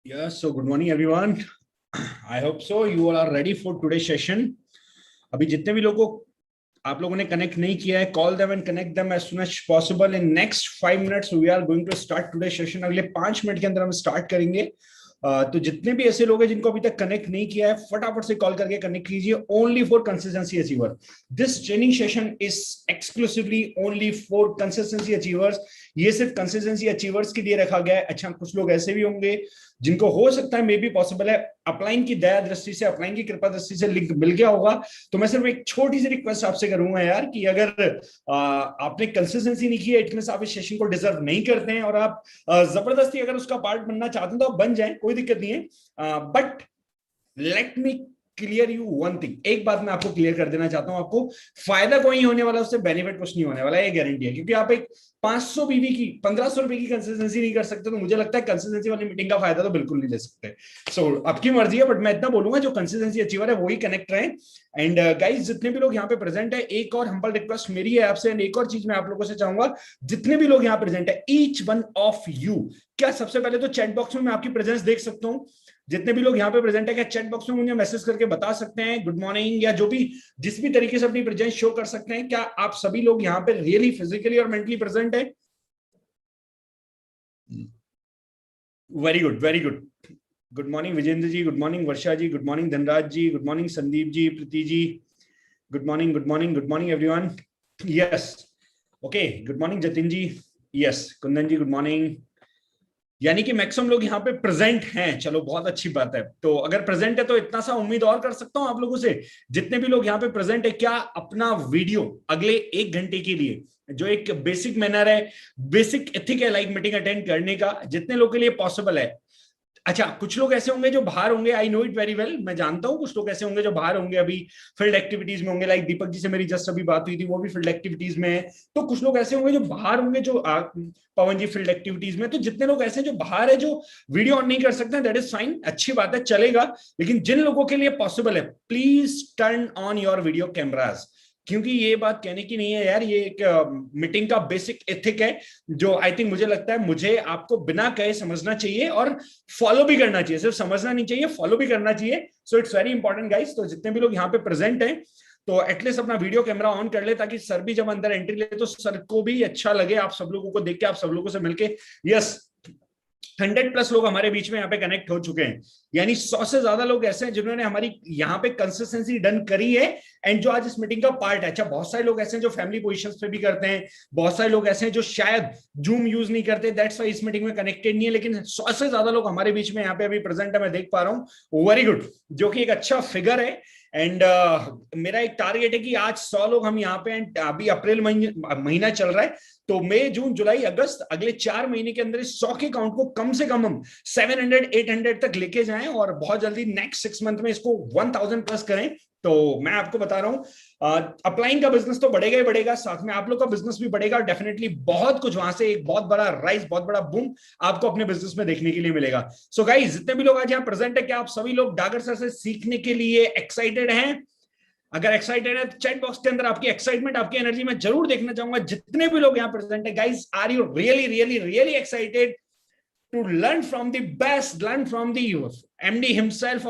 Yes, so good morning everyone. I hope so you all are ready for today's session. अभी जितने भी लोगों को आप लोगों ने कनेक्ट नहीं किया है, call them and connect them as soon as possible. In next 5 minutes we are going to start today's session. अगले 5 मिनट के अंदर हम स्टार्ट करेंगे. तो जितने भी ऐसे लोग हैं जिनको अभी तक कनेक्ट नहीं किया है, फटाफट से कॉल करके कनेक्ट कीजिए. Only for consistency achiever. This training session is exclusively only for consistency achievers. ये सिर्फ कंसिस्टेंसी अचीवर्स के लिए रखा गया है. अच्छा, कुछ लोग ऐसे भी होंगे जिनको हो सकता है, मे बी पॉसिबल है, अपलाइन की दया दृष्टि से, अपलाइन की कृपा दृष्टि से लिंक मिल गया होगा. तो मैं सिर्फ एक छोटी सी रिक्वेस्ट आपसे करूंगा यार, कि अगर आपने कंसिस्टेंसी नहीं की है, इट मींस आप इस सेशन को डिजर्व नहीं करते हैं, और आप जबरदस्ती अगर उसका पार्ट बनना चाहते हैं तो आप बन जाएं, कोई दिक्कत नहीं है. But let me clear you one thing. एक बात मैं आपको क्लियर कर देना चाहता हूं, आपको फायदा कोई नहीं होने वाला, उससे बेनिफिट कुछ नहीं होने वाला, ये गारंटी है. क्योंकि आप एक 500 बीवी की 1500 रुपए की कंसिस्टेंसी नहीं कर सकते, तो मुझे लगता है कंसिस्टेंसी वाली मीटिंग का फायदा तो बिल्कुल नहीं ले सकते. सो आपकी मर्जी है, बट मैं इतना बोलूंगा, जो कंसिस्टेंसी अचीवर है वही कनेक्ट रहे. एंड गाइस, जितने भी लोग यहाँ पे प्रेजेंट है, एक और हम्बल रिक्वेस्ट मेरी है आपसे, एंड एक और चीज मैं आप लोगों से चाहूंगा, जितने भी लोग यहाँ प्रेजेंट है, ईच वन ऑफ यू, क्या सबसे पहले तो चैट बॉक्स में मैं आपकी प्रेजेंस देख सकता हूँ? जितने भी लोग यहाँ पे प्रेजेंट है, क्या चैट बॉक्स में मुझे मैसेज करके बता सकते हैं गुड मॉर्निंग, या जो भी जिस भी तरीके से अपनी प्रेजेंस शो कर सकते हैं? क्या आप सभी लोग यहाँ पे रियली फिजिकली और मेंटली प्रेजेंट है? Very good, very good. Good morning Vijendra ji, good morning Varsha ji, good morning Dhanraj ji, good morning Sandeep ji, Preeti ji, good morning, good morning, good morning everyone. Yes, okay, good morning Jatin ji. Yes, Kundan ji, good morning. यानी कि मैक्सिमम लोग यहाँ पे present हैं. चलो, बहुत अच्छी बात है. तो अगर प्रेजेंट है तो इतना सा उम्मीद और कर सकता हूं आप लोगों से, जितने भी लोग यहाँ पे प्रेजेंट है, क्या अपना वीडियो अगले 1 घंटे के लिए, जो एक बेसिक मैनर है, बेसिक एथिक है लाइक मीटिंग अटेंड करने का, जितने लोग के लिए पॉसिबल है. अच्छा, कुछ लोग ऐसे होंगे जो बाहर होंगे, I know it very well, मैं जानता हूँ कुछ लोग ऐसे होंगे जो बाहर होंगे, अभी फील्ड एक्टिविटीज में होंगे. लाइक दीपक जी से मेरी जस्ट अभी बात हुई थी, वो भी फील्ड एक्टिविटीज में है. तो कुछ लोग ऐसे होंगे जो बाहर होंगे, जो पवन जी फील्ड एक्टिविटीज में. तो जितने लोग ऐसे जो बाहर है, जो वीडियो ऑन नहीं कर सकते, दैट इज फाइन, अच्छी बात है, चलेगा. लेकिन जिन लोगों के लिए पॉसिबल है, please turn on your video cameras. क्योंकि ये बात कहने की नहीं है यार, ये एक मीटिंग का बेसिक एथिक है, जो आई थिंक मुझे लगता है मुझे आपको बिना कहे समझना चाहिए और फॉलो भी करना चाहिए. सिर्फ समझना नहीं चाहिए, फॉलो भी करना चाहिए. So it's very important guys. तो जितने भी लोग यहाँ पे प्रेजेंट हैं, तो एटलीस्ट अपना वीडियो कैमरा ऑन कर ले, ताकि सर भी जब अंदर एंट्री ले तो सर को भी अच्छा लगे आप सब लोगों को देख के, आप सब लोगों से मिलके. यस, 100+ लोग हमारे बीच में यहाँ पे कनेक्ट हो चुके हैं. यानी 100 से ज्यादा लोग ऐसे हैं जिन्होंने हमारी यहाँ पे कंसिस्टेंसी डन करी है, एंड जो आज इस मीटिंग का पार्ट है. अच्छा, बहुत सारे लोग ऐसे हैं जो फैमिली पोजीशंस पे भी करते हैं, बहुत सारे लोग ऐसे हैं जो शायद जूम यूज नहीं करते, दैट्स व्हाई इस मीटिंग में कनेक्टेड नहीं है. लेकिन 100 से ज्यादा लोग हमारे बीच में यहाँ पे अभी प्रेजेंट है, मैं देख पा रहा हूँ. वेरी गुड, जो कि एक अच्छा फिगर है. एंड मेरा एक टारगेट है कि आज 100 लोग हम यहाँ पे, अभी अप्रैल महीना चल रहा है, तो मई जून जुलाई अगस्त, अगले 4 महीने के अंदर इस 100 के काउंट को कम से कम हम 700-800 तक लेके जाएं, और बहुत जल्दी नेक्स्ट 6 मंथ में इसको 1000+ करें. तो मैं आपको बता रहा हूं, अपलाइन का बिजनेस तो बढ़ेगा ही बढ़ेगा, साथ में आप लोग का बिजनेस भी बढ़ेगा. डेफिनेटली बहुत कुछ वहां से, एक बहुत बड़ा राइज, बहुत बड़ा बूम आपको अपने बिजनेस में देखने के लिए मिलेगा. सो गाइस, जितने भी लोग आज यहाँ प्रेजेंट है, क्या आप सभी लोग डागर सर से सीखने के लिए एक्साइटेड हैं? अगर एक्साइटेड है तो चैट बॉक्स के अंदर आपकी एक्साइटमेंट, आपकी एनर्जी मैं जरूर देखना चाहूंगा. जितने भी लोग यहाँ प्रेजेंट है guys, are you really really really excited to learn from the best, learn from the MD himself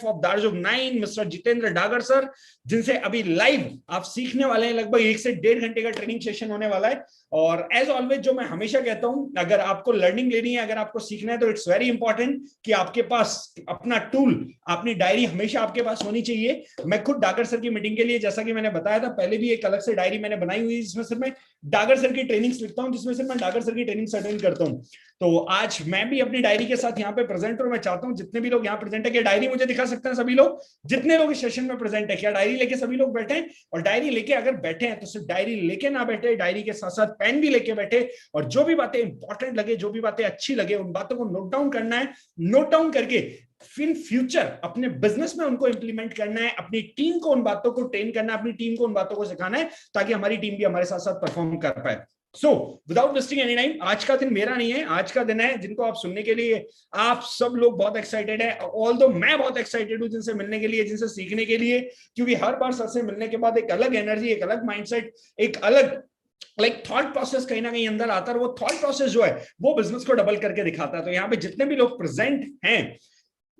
of Darjog 9, Mr. Jitendra Dagar sir, जिनसे अभी लाइव आप सीखने वाले हैं. लगभग 1 से 1.5 घंटे का ट्रेनिंग सेशन होने वाला है. और एज ऑलवेज, जो मैं हमेशा कहता हूं, अगर आपको लर्निंग लेनी है, अगर आपको सीखना है, तो इट्स वेरी इंपॉर्टेंट कि आपके पास अपना टूल, अपनी डायरी हमेशा आपके पास होनी चाहिए. मैं खुद डागर सर की मीटिंग के लिए, जैसा कि मैंने बताया था पहले भी, एक अलग से डायरी मैंने बनाई हुई है, जिसमें सिर्फ मैं डागर सर की ट्रेनिंग्स लिखता हूं, जिसमें सिर्फ मैं डागर सर की ट्रेनिंग अटेंड करता हूं. तो आज मैं भी अपनी डायरी के साथ यहाँ पे प्रेजेंट हूं. मैं चाहता हूं जितने भी लोग यहाँ प्रेजेंट है, क्या डायरी मुझे दिखा सकते हैं सभी लोग? जितने लोग इस सेशन में प्रेजेंट है, क्या डायरी लेके सभी लोग बैठे हैं? और डायरी लेके अगर बैठे हैं, तो सिर्फ डायरी लेके ना बैठे, डायरी के साथ साथ पेन भी लेके बैठे, और जो भी बातें इंपॉर्टेंट लगे, जो भी बातें अच्छी लगे, उन बातों को नोट डाउन करना है. नोट डाउन करके फिर फ्यूचर अपने बिजनेस में उनको इंप्लीमेंट करना है, अपनी टीम को उन बातों को ट्रेन करना है, अपनी टीम को उन बातों को सिखाना है, ताकि हमारी टीम भी हमारे साथ साथ परफॉर्म कर पाए. So without wasting any time, आज का दिन मेरा नहीं है, आज का दिन है जिनको आप सुनने के लिए, आप सब लोग बहुत एक्साइटेड है. ऑल्दो मैं बहुत एक्साइटेड हूं जिनसे मिलने के लिए, जिनसे सीखने के लिए, क्योंकि हर बार सर से मिलने के बाद एक अलग एनर्जी, एक अलग माइंडसेट, एक अलग लाइक थॉट प्रोसेस कहीं ना कहीं अंदर आता है, और वो थॉट प्रोसेस जो है वो बिजनेस को डबल करके दिखाता है। तो यहाँ पे जितने भी लोग प्रेजेंट हैं,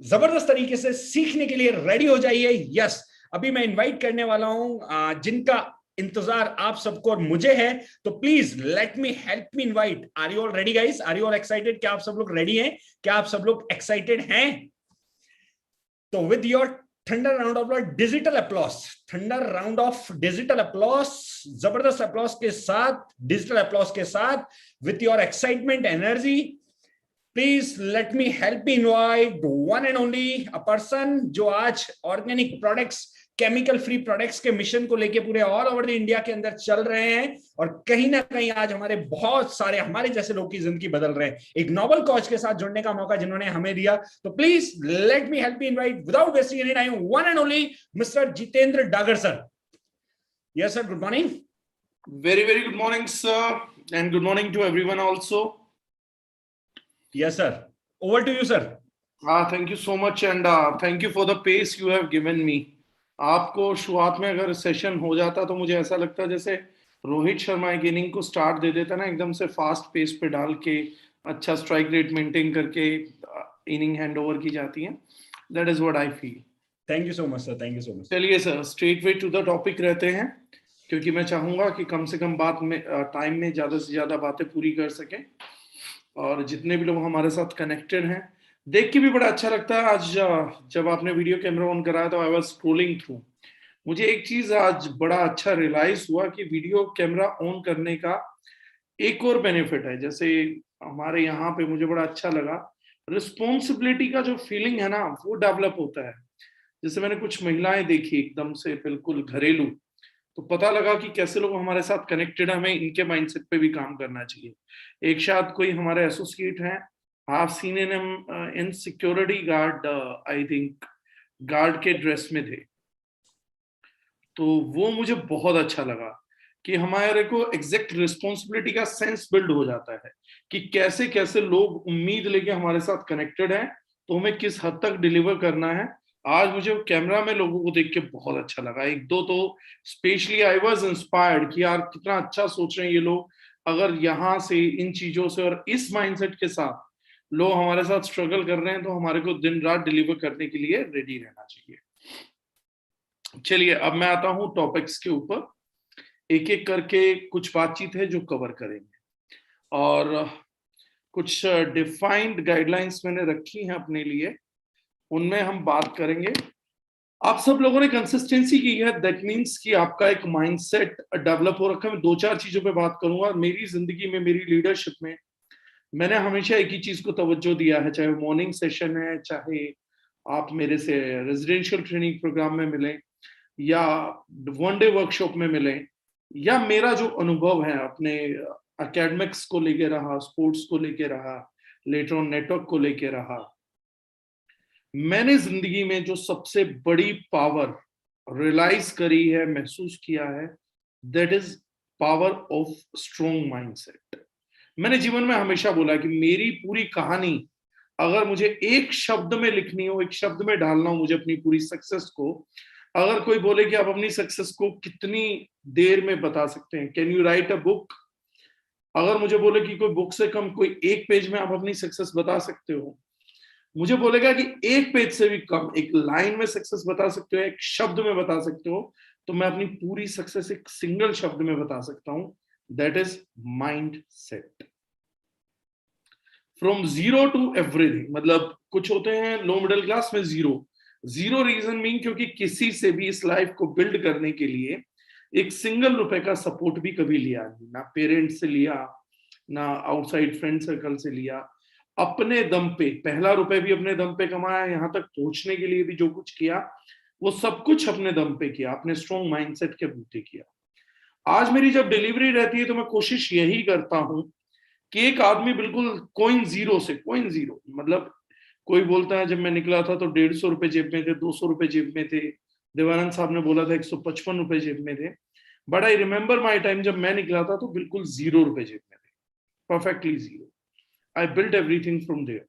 जबरदस्त तरीके से सीखने के लिए रेडी हो जाइए। यस, अभी मैं इनवाइट करने वाला हूं जिनका इंतजार आप सबको और मुझे है, तो please let me help me invite. Are you all ready guys? Are you all excited? क्या आप सब लोग रेडी हैं? क्या आप सब लोग एक्साइटेड हैं? तो with your thunder round of digital applause, thunder round of digital applause, जबरदस्त अप्लॉस के साथ, डिजिटल अप्लॉस के साथ, with your excitement energy, please let me help me invite one and only a person जो आज organic products, chemical free products के mission को लेके पूरे ऑल ओवर द इंडिया के अंदर चल रहे हैं, और कहीं ना कहीं आज हमारे बहुत सारे हमारे जैसे लोग की जिंदगी बदल रहे हैं, एक नोबल कॉज के साथ जुड़ने का मौका जिन्होंने हमें दिया। तो please let me help me invite without wasting any time one and only mister Jitendra Dagar sir. Yes sir, good morning. Very good morning, sir, and good morning to everyone also. Yes, sir. Over to you, sir. Thank you so much, and thank you for the pace you have given me. आपको शुरुआत में अगर session हो जाता तो मुझे ऐसा लगता जैसे रोहित शर्मा एक इनिंग को स्टार्ट दे देता ना, एकदम से फास्ट पेस पे डाल के अच्छा स्ट्राइक रेट मेंटेन करके इनिंग हैंड ओवर की जाती है। That is what I feel. Thank you so much sir, thank you so much. चलिए sir, straight way to the topic रहते हैं, क्योंकि मैं चाहूंगा कि कम से कम बात में टाइम में ज्यादा से ज्यादा बातें पूरी कर सकें, और जितने भी लोग हमारे साथ कनेक्टेड हैं, देख के भी बड़ा अच्छा लगता है। आज जब आपने वीडियो कैमरा ऑन कराया तो आई वाज स्क्रोलिंग थ्रू, मुझे एक चीज आज बड़ा अच्छा रियलाइज हुआ कि वीडियो कैमरा ऑन करने का एक और बेनिफिट है। जैसे हमारे यहाँ पे मुझे बड़ा अच्छा लगा, रिस्पॉन्सिबिलिटी का जो फीलिंग है ना वो डेवलप होता है। जैसे मैंने कुछ महिलाएं देखी एकदम से बिल्कुल घरेलू, तो पता लगा कि कैसे लोग हमारे साथ कनेक्टेड है, हमें इनके माइंडसेट पे भी काम करना चाहिए। एक शायद कोई हमारे एसोसिएट हैं, आप seen in security guard, I think guard के ड्रेस में थे, तो वो मुझे बहुत अच्छा लगा कि हमारे को एग्जैक्ट रिस्पॉन्सिबिलिटी का सेंस बिल्ड हो जाता है कि कैसे कैसे लोग उम्मीद लेके हमारे साथ कनेक्टेड हैं, तो हमें किस हद तक डिलीवर करना है। आज मुझे कैमरा में लोगों को देख के बहुत अच्छा लगा। एक दो तो स्पेशली आई वाज इंस्पायर्ड कि यार कितना अच्छा सोच रहे हैं ये लोग। अगर यहाँ से इन चीजों से और इस माइंडसेट के साथ लोग हमारे साथ स्ट्रगल कर रहे हैं, तो हमारे को दिन रात डिलीवर करने के लिए रेडी रहना चाहिए। चलिए अब मैं आता हूं टॉपिक्स के ऊपर, एक एक करके कुछ बातचीत है जो कवर करेंगे, और कुछ डिफाइंड गाइडलाइंस मैंने रखी हैं अपने लिए, उनमें हम बात करेंगे। आप सब लोगों ने कंसिस्टेंसी की है, दैट मींस कि आपका एक माइंडसेट डेवलप हो रखा है। मैं दो चार चीजों पे बात करूंगा। मेरी जिंदगी में, मेरी लीडरशिप में मैंने हमेशा एक ही चीज को तवज्जो दिया है, चाहे मॉर्निंग सेशन है, चाहे आप मेरे से रेजिडेंशियल ट्रेनिंग प्रोग्राम में मिलें या वन डे वर्कशॉप में मिलें, या मेरा जो अनुभव है अपने एकेडमिक्स को लेके रहा, स्पोर्ट्स को लेके रहा, लेटर ऑन नेटवर्क को लेके रहा, मैंने जिंदगी में जो सबसे बड़ी पावर रियलाइज करी है, महसूस किया है, that is power of strong mindset. मैंने जीवन में हमेशा बोला कि मेरी पूरी कहानी अगर मुझे एक शब्द में लिखनी हो, एक शब्द में ढालना हो मुझे अपनी पूरी सक्सेस को, अगर कोई बोले कि आप अपनी सक्सेस को कितनी देर में बता सकते हैं, can you right a book, अगर मुझे बोले कि कोई बुक से कम कोई एक पेज में आप अपनी सक्सेस बता सकते हो, मुझे बोलेगा कि एक पेज से भी कम एक लाइन में सक्सेस बता सकते हो, एक शब्द में बता सकते हो, तो मैं अपनी पूरी सक्सेस एक सिंगल शब्द में बता सकता हूं, that is mindset. From zero to everything, मतलब कुछ होते हैं लो मिडिल क्लास में जीरो रीजन मीन क्योंकि किसी से भी इस लाइफ को बिल्ड करने के लिए एक सिंगल रुपए का सपोर्ट भी कभी लिया नहीं, ना पेरेंट्स से लिया, ना आउटसाइड फ्रेंड सर्कल से लिया, अपने दम पे पहला रुपए भी अपने दम पे कमाया, यहाँ तक पहुंचने के लिए भी जो कुछ किया वो सब कुछ अपने दम पे किया, अपने स्ट्रॉन्ग माइंडसेट के बूते किया। आज मेरी जब डिलीवरी रहती है तो मैं कोशिश यही करता हूं कि एक आदमी बिल्कुल कोइन जीरो से, कोइन जीरो मतलब कोई बोलता है जब मैं निकला था तो 150 रुपए जेब में थे, 200 रुपए जेब में थे, देवानंद साहब ने बोला था 155 रुपए जेब में थे, but I remember my time जब मैं निकला था तो बिल्कुल 0 रुपए जेब में थे, perfectly zero. I built everything from there.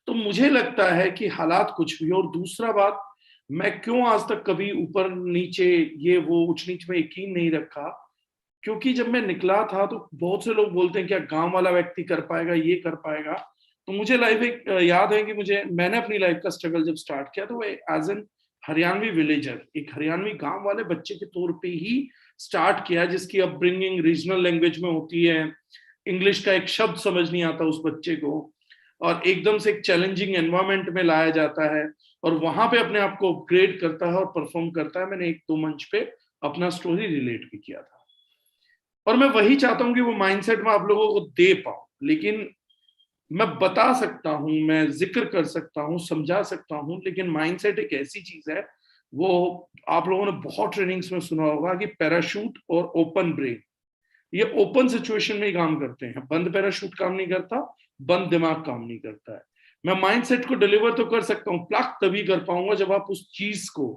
तो मुझे लगता है कि हालात कुछ भी, और दूसरा बात, मैं क्यों आज तक कभी ऊपर नीचे ये वो ऊंच नीच में यकीन नहीं रखा, क्योंकि जब मैं निकला था तो बहुत से लोग बोलते हैं क्या गांव वाला व्यक्ति कर पाएगा, ये कर पाएगा। तो मुझे लाइफ एक याद है कि मैंने अपनी लाइफ का स्ट्रगल जब स्टार्ट किया तो एज एन हरियाणवी विलेजर, एक हरियाणवी गांव वाले बच्चे के तौर पे ही स्टार्ट किया, जिसकी अपब्रिंगिंग रीजनल लैंग्वेज में होती है, इंग्लिश का एक शब्द समझ नहीं आता उस बच्चे को, और एकदम से एक चैलेंजिंग एनवायरनमेंट में लाया जाता है और वहां पे अपने आप को अपग्रेड करता है और परफॉर्म करता है। मैंने एक दो मंच पे अपना स्टोरी रिलेट भी किया था, और मैं वही चाहता हूं कि वो माइंडसेट मैं आप लोगों को दे पाऊं। लेकिन मैं बता सकता हूं, मैं जिक्र कर सकता हूं, समझा सकता हूं, लेकिन माइंडसेट एक ऐसी चीज है, वो आप लोगों ने बहुत ट्रेनिंग्स में सुना होगा कि पैराशूट और ओपन ब्रेन, ये ओपन सिचुएशन में ही काम करते हैं। बंद पैराशूट काम नहीं करता, बंद दिमाग काम नहीं करता है। मैं माइंडसेट को डिलीवर तो कर सकता हूं, प्लग तभी कर पाऊंगा जब आप उस चीज को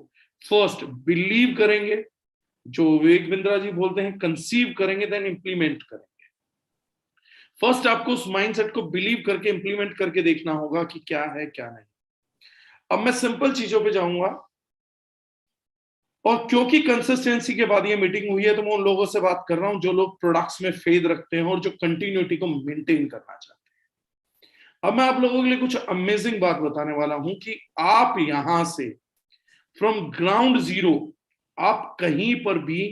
फर्स्ट बिलीव करेंगे, जो विवेक बिंद्रा जी बोलते हैं कंसीव करेंगे, देन इंप्लीमेंट करेंगे। फर्स्ट आपको उस माइंडसेट को बिलीव करके इंप्लीमेंट करके देखना होगा कि क्या है क्या नहीं। अब मैं सिंपल चीजों पे जाऊंगा, और क्योंकि कंसिस्टेंसी के बाद ये मीटिंग हुई है तो मैं उन लोगों से बात कर रहा हूं जो लोग प्रोडक्ट्स में फेथ रखते हैं और जो कंटिन्यूटी को मेंटेन करना चाहते हैं। अब मैं आप लोगों के लिए कुछ अमेजिंग बात बताने वाला हूं कि आप यहां से फ्रॉम ग्राउंड जीरो आप कहीं पर भी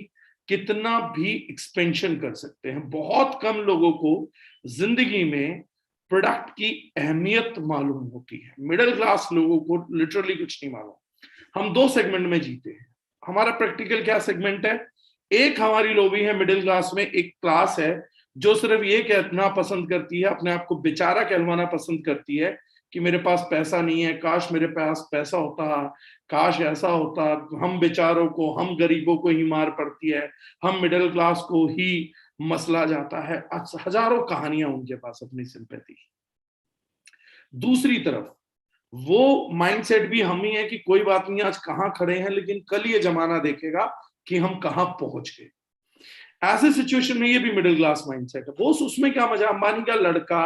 कितना भी एक्सपेंशन कर सकते हैं। बहुत कम लोगों को जिंदगी में प्रोडक्ट की अहमियत मालूम होती है। मिडिल क्लास लोगों को लिटरली कुछ नहीं मालूम। हम दो सेगमेंट में जीते हैं। हमारा प्रैक्टिकल क्या सेगमेंट है? एक हमारी लॉबी है मिडिल क्लास में, एक क्लास है जो सिर्फ ये कहना पसंद करती है, अपने आप को बेचारा कहलवाना पसंद करती है कि मेरे पास पैसा नहीं है, काश मेरे पास पैसा होता, काश ऐसा होता। हम बेचारों को, हम गरीबों को ही मार पड़ती है, हम मिडिल क्लास को ही मसला जाता है। हजारों कहानियां उनके पास अपनी सिंपैथी। दूसरी तरफ वो माइंडसेट भी हम ही है कि कोई बात नहीं, आज कहां खड़े हैं लेकिन कल ये जमाना देखेगा कि हम कहां पहुंच गए। ऐसे सिचुएशन में ये भी मिडिल क्लास माइंडसेट है। बोस उसमें क्या मजा, अंबानी का लड़का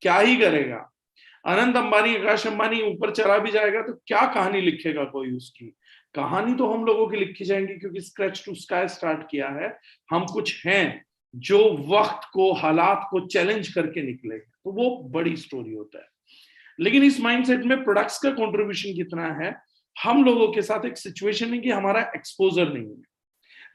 क्या ही करेगा, अनंत अंबानी, आकाश अंबानी ऊपर चला भी जाएगा तो क्या कहानी लिखेगा कोई उसकी। कहानी तो हम लोगों की लिखी जाएंगी, क्योंकि स्क्रैच टू स्काई स्टार्ट किया है। हम कुछ हैं जो वक्त को, हालात को चैलेंज करके निकले, तो वो बड़ी स्टोरी होता है। लेकिन इस माइंडसेट में प्रोडक्ट्स का कंट्रीब्यूशन कितना है? हम लोगों के साथ एक सिचुएशन है कि हमारा एक्सपोजर नहीं है,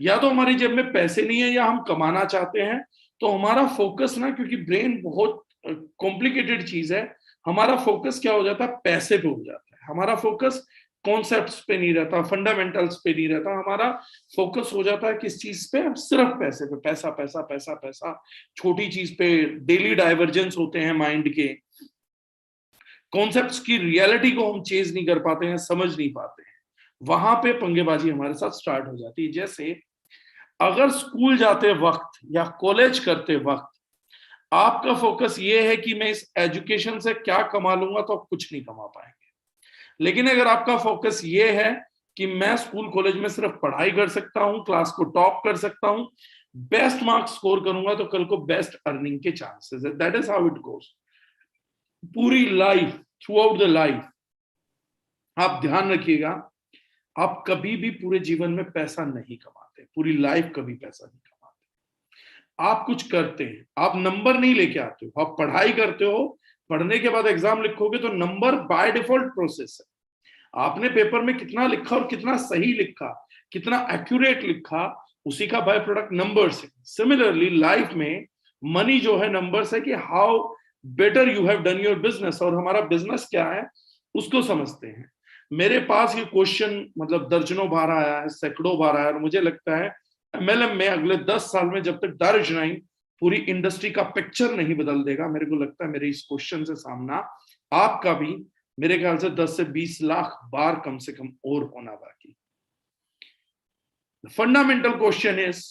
या तो हमारी जेब में पैसे नहीं है, या हम कमाना चाहते हैं। तो हमारा फोकस ना, क्योंकि ब्रेन बहुत कॉम्प्लिकेटेड चीज है, हमारा फोकस क्या हो जाता है? पैसे पे हो जाता है। हमारा फोकस कॉन्सेप्ट्स पे नहीं रहता, फंडामेंटल्स पे नहीं रहता। हमारा फोकस हो जाता है किस चीज पे? सिर्फ पैसे पे। पैसा पैसा पैसा पैसा, छोटी चीज पे डेली डाइवर्जेंस होते हैं माइंड के। कॉन्सेप्ट्स की रियलिटी को हम चेज नहीं कर पाते हैं, समझ नहीं पाते हैं। वहां पे पंगेबाजी हमारे साथ स्टार्ट हो जाती है। जैसे अगर स्कूल जाते वक्त या कॉलेज करते वक्त आपका फोकस ये है कि मैं इस एजुकेशन से क्या कमा लूंगा, तो आप कुछ नहीं कमा पाएंगे। लेकिन अगर आपका फोकस ये है कि मैं स्कूल कॉलेज में सिर्फ पढ़ाई कर सकता हूं, क्लास को टॉप कर सकता हूं, बेस्ट मार्क्स स्कोर करूंगा, तो कल को बेस्ट अर्निंग के चांसेस है। That is how it goes. पूरी life, throughout the life, आप ध्यान रखिएगा, आप कभी भी पूरे जीवन में पैसा नहीं कमाते, पूरी लाइफ कभी पैसा नहीं कमाते। आप कुछ करते हैं, आप नंबर नहीं लेके आते हो, आप पढ़ाई करते हो, पढ़ने के बाद एग्जाम लिखोगे तो नंबर बाय डिफॉल्ट प्रोसेस है। आपने पेपर में कितना लिखा और कितना सही लिखा, कितना एक्यूरेट लिखा, उसी का बाय प्रोडक्ट नंबर्स है। सिमिलरली लाइफ में मनी जो है नंबर्स है कि how better you have done your business, और हमारा बिजनेस क्या है उसको समझते हैं। मेरे पास ये क्वेश्चन मतलब दर्जनों बार आया है, सैकड़ों बार आया है, और मुझे लगता है एमएलएम में अगले 10 साल में जब तक दारुश नहीं पूरी इंडस्ट्री का पिक्चर नहीं बदल देगा, मेरे को लगता है मेरे इस क्वेश्चन से सामना आपका भी मेरे ख्याल से 10 से 20 लाख बार कम से कम और होना बाकी। Fundamental question is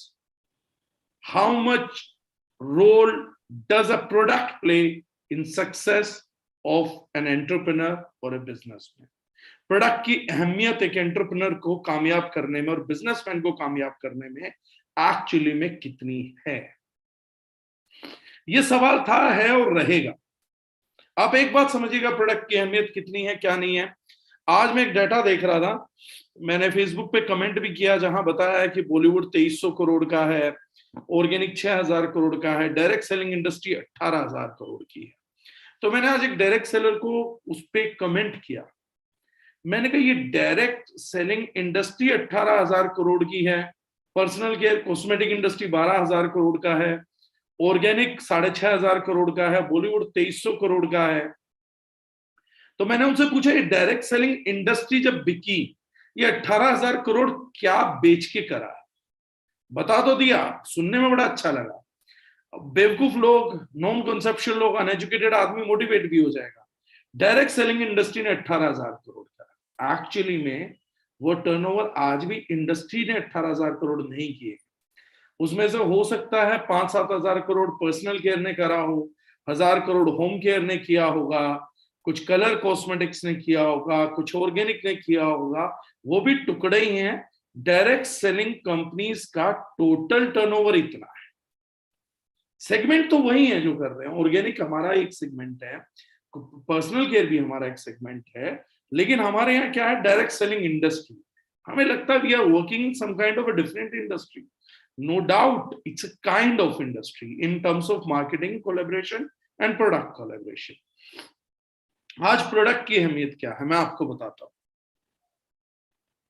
how much role does a product play in success of an entrepreneur और ए बिजनेसमैन। प्रोडक्ट की अहमियत एक एंटरप्रेन्योर को कामयाब करने में और बिजनेसमैन को कामयाब करने में एक्चुअली में कितनी है? यह सवाल था, है और रहेगा। आप एक बात समझिएगा, प्रोडक्ट की अहमियत कितनी है क्या नहीं है। आज मैं एक डाटा देख रहा था, मैंने फेसबुक पे कमेंट भी किया, जहां बताया है कि बॉलीवुड 2300 करोड़ का है, ऑर्गेनिक 6000 करोड़ का है, डायरेक्ट सेलिंग इंडस्ट्री 18,000 करोड़ की है। तो मैंने आज एक डायरेक्ट सेलर को उस पर कमेंट किया, मैंने कहा ये डायरेक्ट सेलिंग इंडस्ट्री 18,000 करोड़ की है, personal care cosmetic industry 12,000 crore का है, ऑर्गेनिक 6,500 करोड़ का है, बॉलीवुड 2300 करोड़ का है। तो मैंने उनसे पूछा ये डायरेक्ट सेलिंग इंडस्ट्री जब बिकी, ये 18,000 करोड़ क्या बेच के करा? बता तो दिया, सुनने में बड़ा अच्छा लगा। बेवकूफ लोग, नॉन कंसेप्चुअल लोग, अनएजुकेटेड आदमी मोटिवेट भी हो जाएगा। डायरेक्ट सेलिंग इंडस्ट्री ने 18,000 करोड़ का, एक्चुअली में वो टर्नओवर आज भी इंडस्ट्री ने 18,000 करोड़ नहीं किए। उसमें से हो सकता है 5-7 हजार करोड़ पर्सनल केयर ने करा हो, 1,000 करोड़ होम केयर ने किया होगा, कुछ कलर कॉस्मेटिक्स ने किया होगा, कुछ ऑर्गेनिक ने किया होगा, वो भी टुकड़े ही हैं। डायरेक्ट सेलिंग कंपनीज का टोटल टर्नओवर इतना है। सेगमेंट तो वही है जो कर रहे हैं, ऑर्गेनिक हमारा एक सेगमेंट है, पर्सनल केयर भी हमारा एक सेगमेंट है, लेकिन हमारे यहाँ क्या है, डायरेक्ट सेलिंग इंडस्ट्री। हमें लगता है we are working some kind of a different industry. No doubt, it's a kind of industry in terms of marketing collaboration and product collaboration. आज प्रोडक्ट की अहमियत क्या है मैं आपको बताता हूं।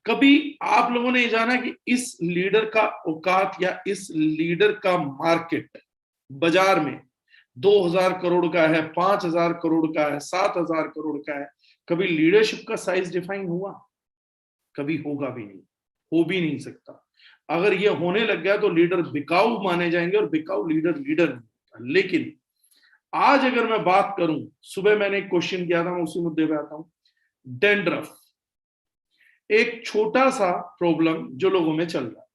कभी आप लोगों ने ये जाना कि इस लीडर का औकात या इस लीडर का मार्केट बाजार में 2,000 करोड़ का है, 5,000 करोड़ का है, 7,000 करोड़ का है? कभी लीडरशिप का साइज डिफाइन हुआ? कभी होगा भी नहीं, हो भी नहीं सकता। अगर ये होने लग गया तो लीडर बिकाऊ माने जाएंगे, और बिकाऊ लीडर लीडर नहीं होता। लेकिन आज अगर मैं बात करूं, सुबह मैंने एक क्वेश्चन किया था, मैं उसी मुद्दे पे आता हूं। डेंड्रफ एक छोटा सा प्रॉब्लम जो लोगों में चल रहा है।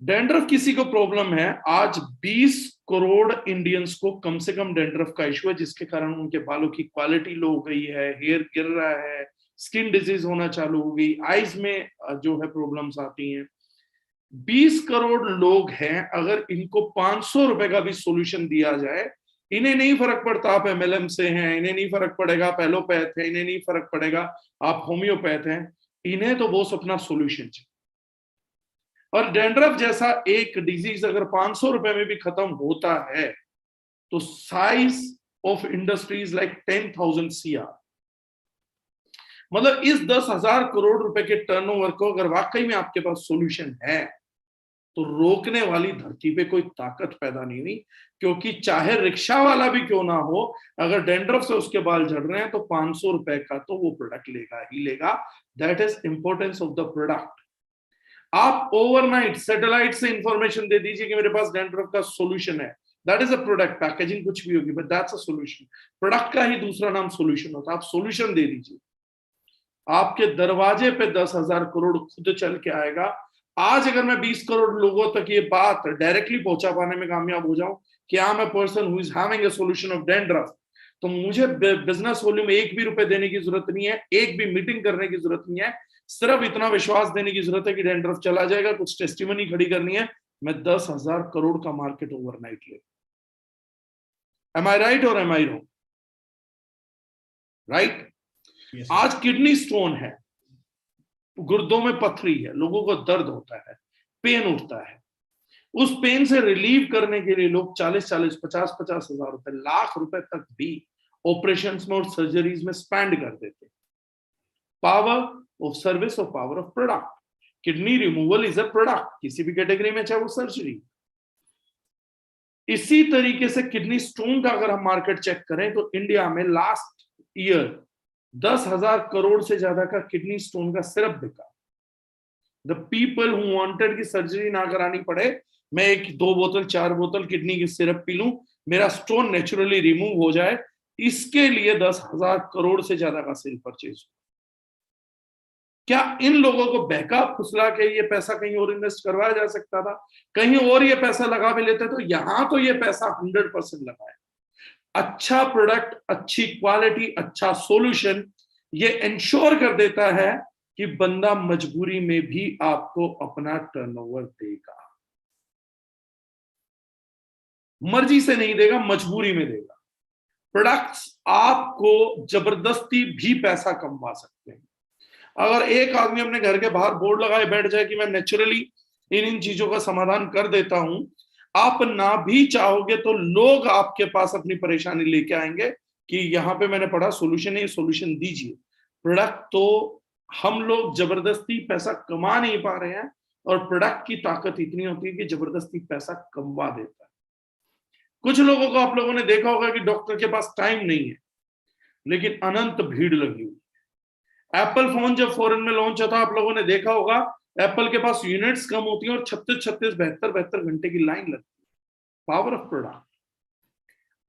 डेंड्रफ किसी को प्रॉब्लम है, आज 20 करोड़ इंडियंस को कम से कम डेंड्रफ का इशू है, जिसके कारण उनके बालों की क्वालिटी लो हो गई है, हेयर गिर रहा है, स्किन डिजीज होना चालू हो गई, आईज में जो है प्रॉब्लम्स आती हैं। 20 करोड़ लोग हैं, अगर इनको 500 रुपए का भी सॉल्यूशन दिया जाए, इन्हें नहीं फर्क पड़ता आप एमएलएम से हैं, इन्हें नहीं फर्क पड़ेगा आप एलोपैथ है, इन्हें नहीं फर्क पड़ेगा आप होम्योपैथ हैं, इन्हें तो वो अपना सॉल्यूशन चाहिए। और डेंड्रफ जैसा एक डिजीज अगर 500 रुपए में भी खत्म होता है, तो size of industries like 10,000 CR। मतलब इस 10,000 करोड़ रुपए के टर्नओवर को अगर वाकई में आपके पास सॉल्यूशन है, तो रोकने वाली धरती पे कोई ताकत पैदा नहीं हुई। क्योंकि चाहे रिक्शा वाला भी क्यों ना हो, अगर डेंड्रफ से उसके बाल झड़ रहे हैं, तो 500 रुपए का तो वो प्रोडक्ट लेगा ही लेगा। That is importance of the product. आप ओवरनाइट सैटेलाइट से इंफॉर्मेशन दे दीजिए कि मेरे पास डेंड्रफ का सॉल्यूशन है, that is a product. Packaging कुछ भी होगी, but that's a solution. Product का ही दूसरा नाम सॉल्यूशन होता है। आप सॉल्यूशन दे दीजिए, आपके दरवाजे पे 10,000 करोड़ खुद चल के आएगा। आज अगर मैं 20 करोड़ लोगों तक ये बात डायरेक्टली पहुंचा पाने में कामयाब हो जाऊं कि I am a person who is having a solution of dandruff, तो मुझे बिजनेस वॉल्यूम एक भी रुपए देने की जरूरत नहीं है, एक भी मीटिंग करने की जरूरत नहीं है। सिर्फ इतना विश्वास देने की जरूरत है कि डेंड्रफ चला जाएगा, कुछ टेस्टिमनी खड़ी करनी है, मैं 10,000 करोड़ का मार्केट ओवरनाइट ले। एम आई राइट और एम आई रॉन्ग? राइट। आज किडनी स्टोन है, गुर्दों में पथरी है, लोगों को दर्द होता है, पेन उठता है। उस पेन से रिलीव करने के लिए लोग 40-40, 50-50 हजार रुपए, लाख रुपए तक भी ऑपरेशन में और सर्जरीज में स्पेंड कर देते। पावर ऑफ सर्विस और power of product. Kidney removal is a product, किसी भी कैटेगरी में, चाहे वो सर्जरी। इसी तरीके से किडनी स्टोन का अगर हम मार्केट चेक करें, तो इंडिया में लास्ट ईयर 10,000 करोड़ से ज्यादा का किडनी स्टोन का सिरप बिका। द पीपल हु वांटेड की सर्जरी ना करानी पड़े, मैं 1-2 बोतल 4 बोतल किडनी की सिरप पी लूं, मेरा स्टोन नेचुरली रिमूव हो जाए, इसके लिए 10,000 करोड़ से ज्यादा का सेल परचेज। क्या इन लोगों को बहका फुसला के ये पैसा कहीं और इन्वेस्ट करवाया जा सकता था? कहीं और ये पैसा लगा भी लेते, तो यहां तो ये पैसा 100% लगाए। अच्छा प्रोडक्ट, अच्छी क्वालिटी, अच्छा सॉल्यूशन, ये इंश्योर कर देता है कि बंदा मजबूरी में भी आपको अपना टर्नओवर देगा। मर्जी से नहीं देगा, मजबूरी में देगा। प्रोडक्ट्स आपको जबरदस्ती भी पैसा कमवा सकते हैं। अगर एक आदमी अपने घर के बाहर बोर्ड लगाए बैठ जाए कि मैं नेचुरली इन चीजों का समाधान कर देता हूं, आप ना भी चाहोगे तो लोग आपके पास अपनी परेशानी लेके आएंगे कि यहाँ पे मैंने पढ़ा सोल्यूशन है, सोल्यूशन दीजिए। प्रोडक्ट तो हम लोग जबरदस्ती पैसा कमा नहीं पा रहे हैं, और प्रोडक्ट की ताकत इतनी होती है कि जबरदस्ती पैसा कमवा देता है। कुछ लोगों को आप लोगों ने देखा होगा कि डॉक्टर के पास टाइम नहीं है, लेकिन अनंत भीड़ लगी हुई। एप्पल फोन जब फॉरेन में लॉन्च होता, आप लोगों ने देखा होगा एप्पल के पास यूनिट्स कम होती हैं और 36 72 घंटे की लाइन लगती है। Power of product.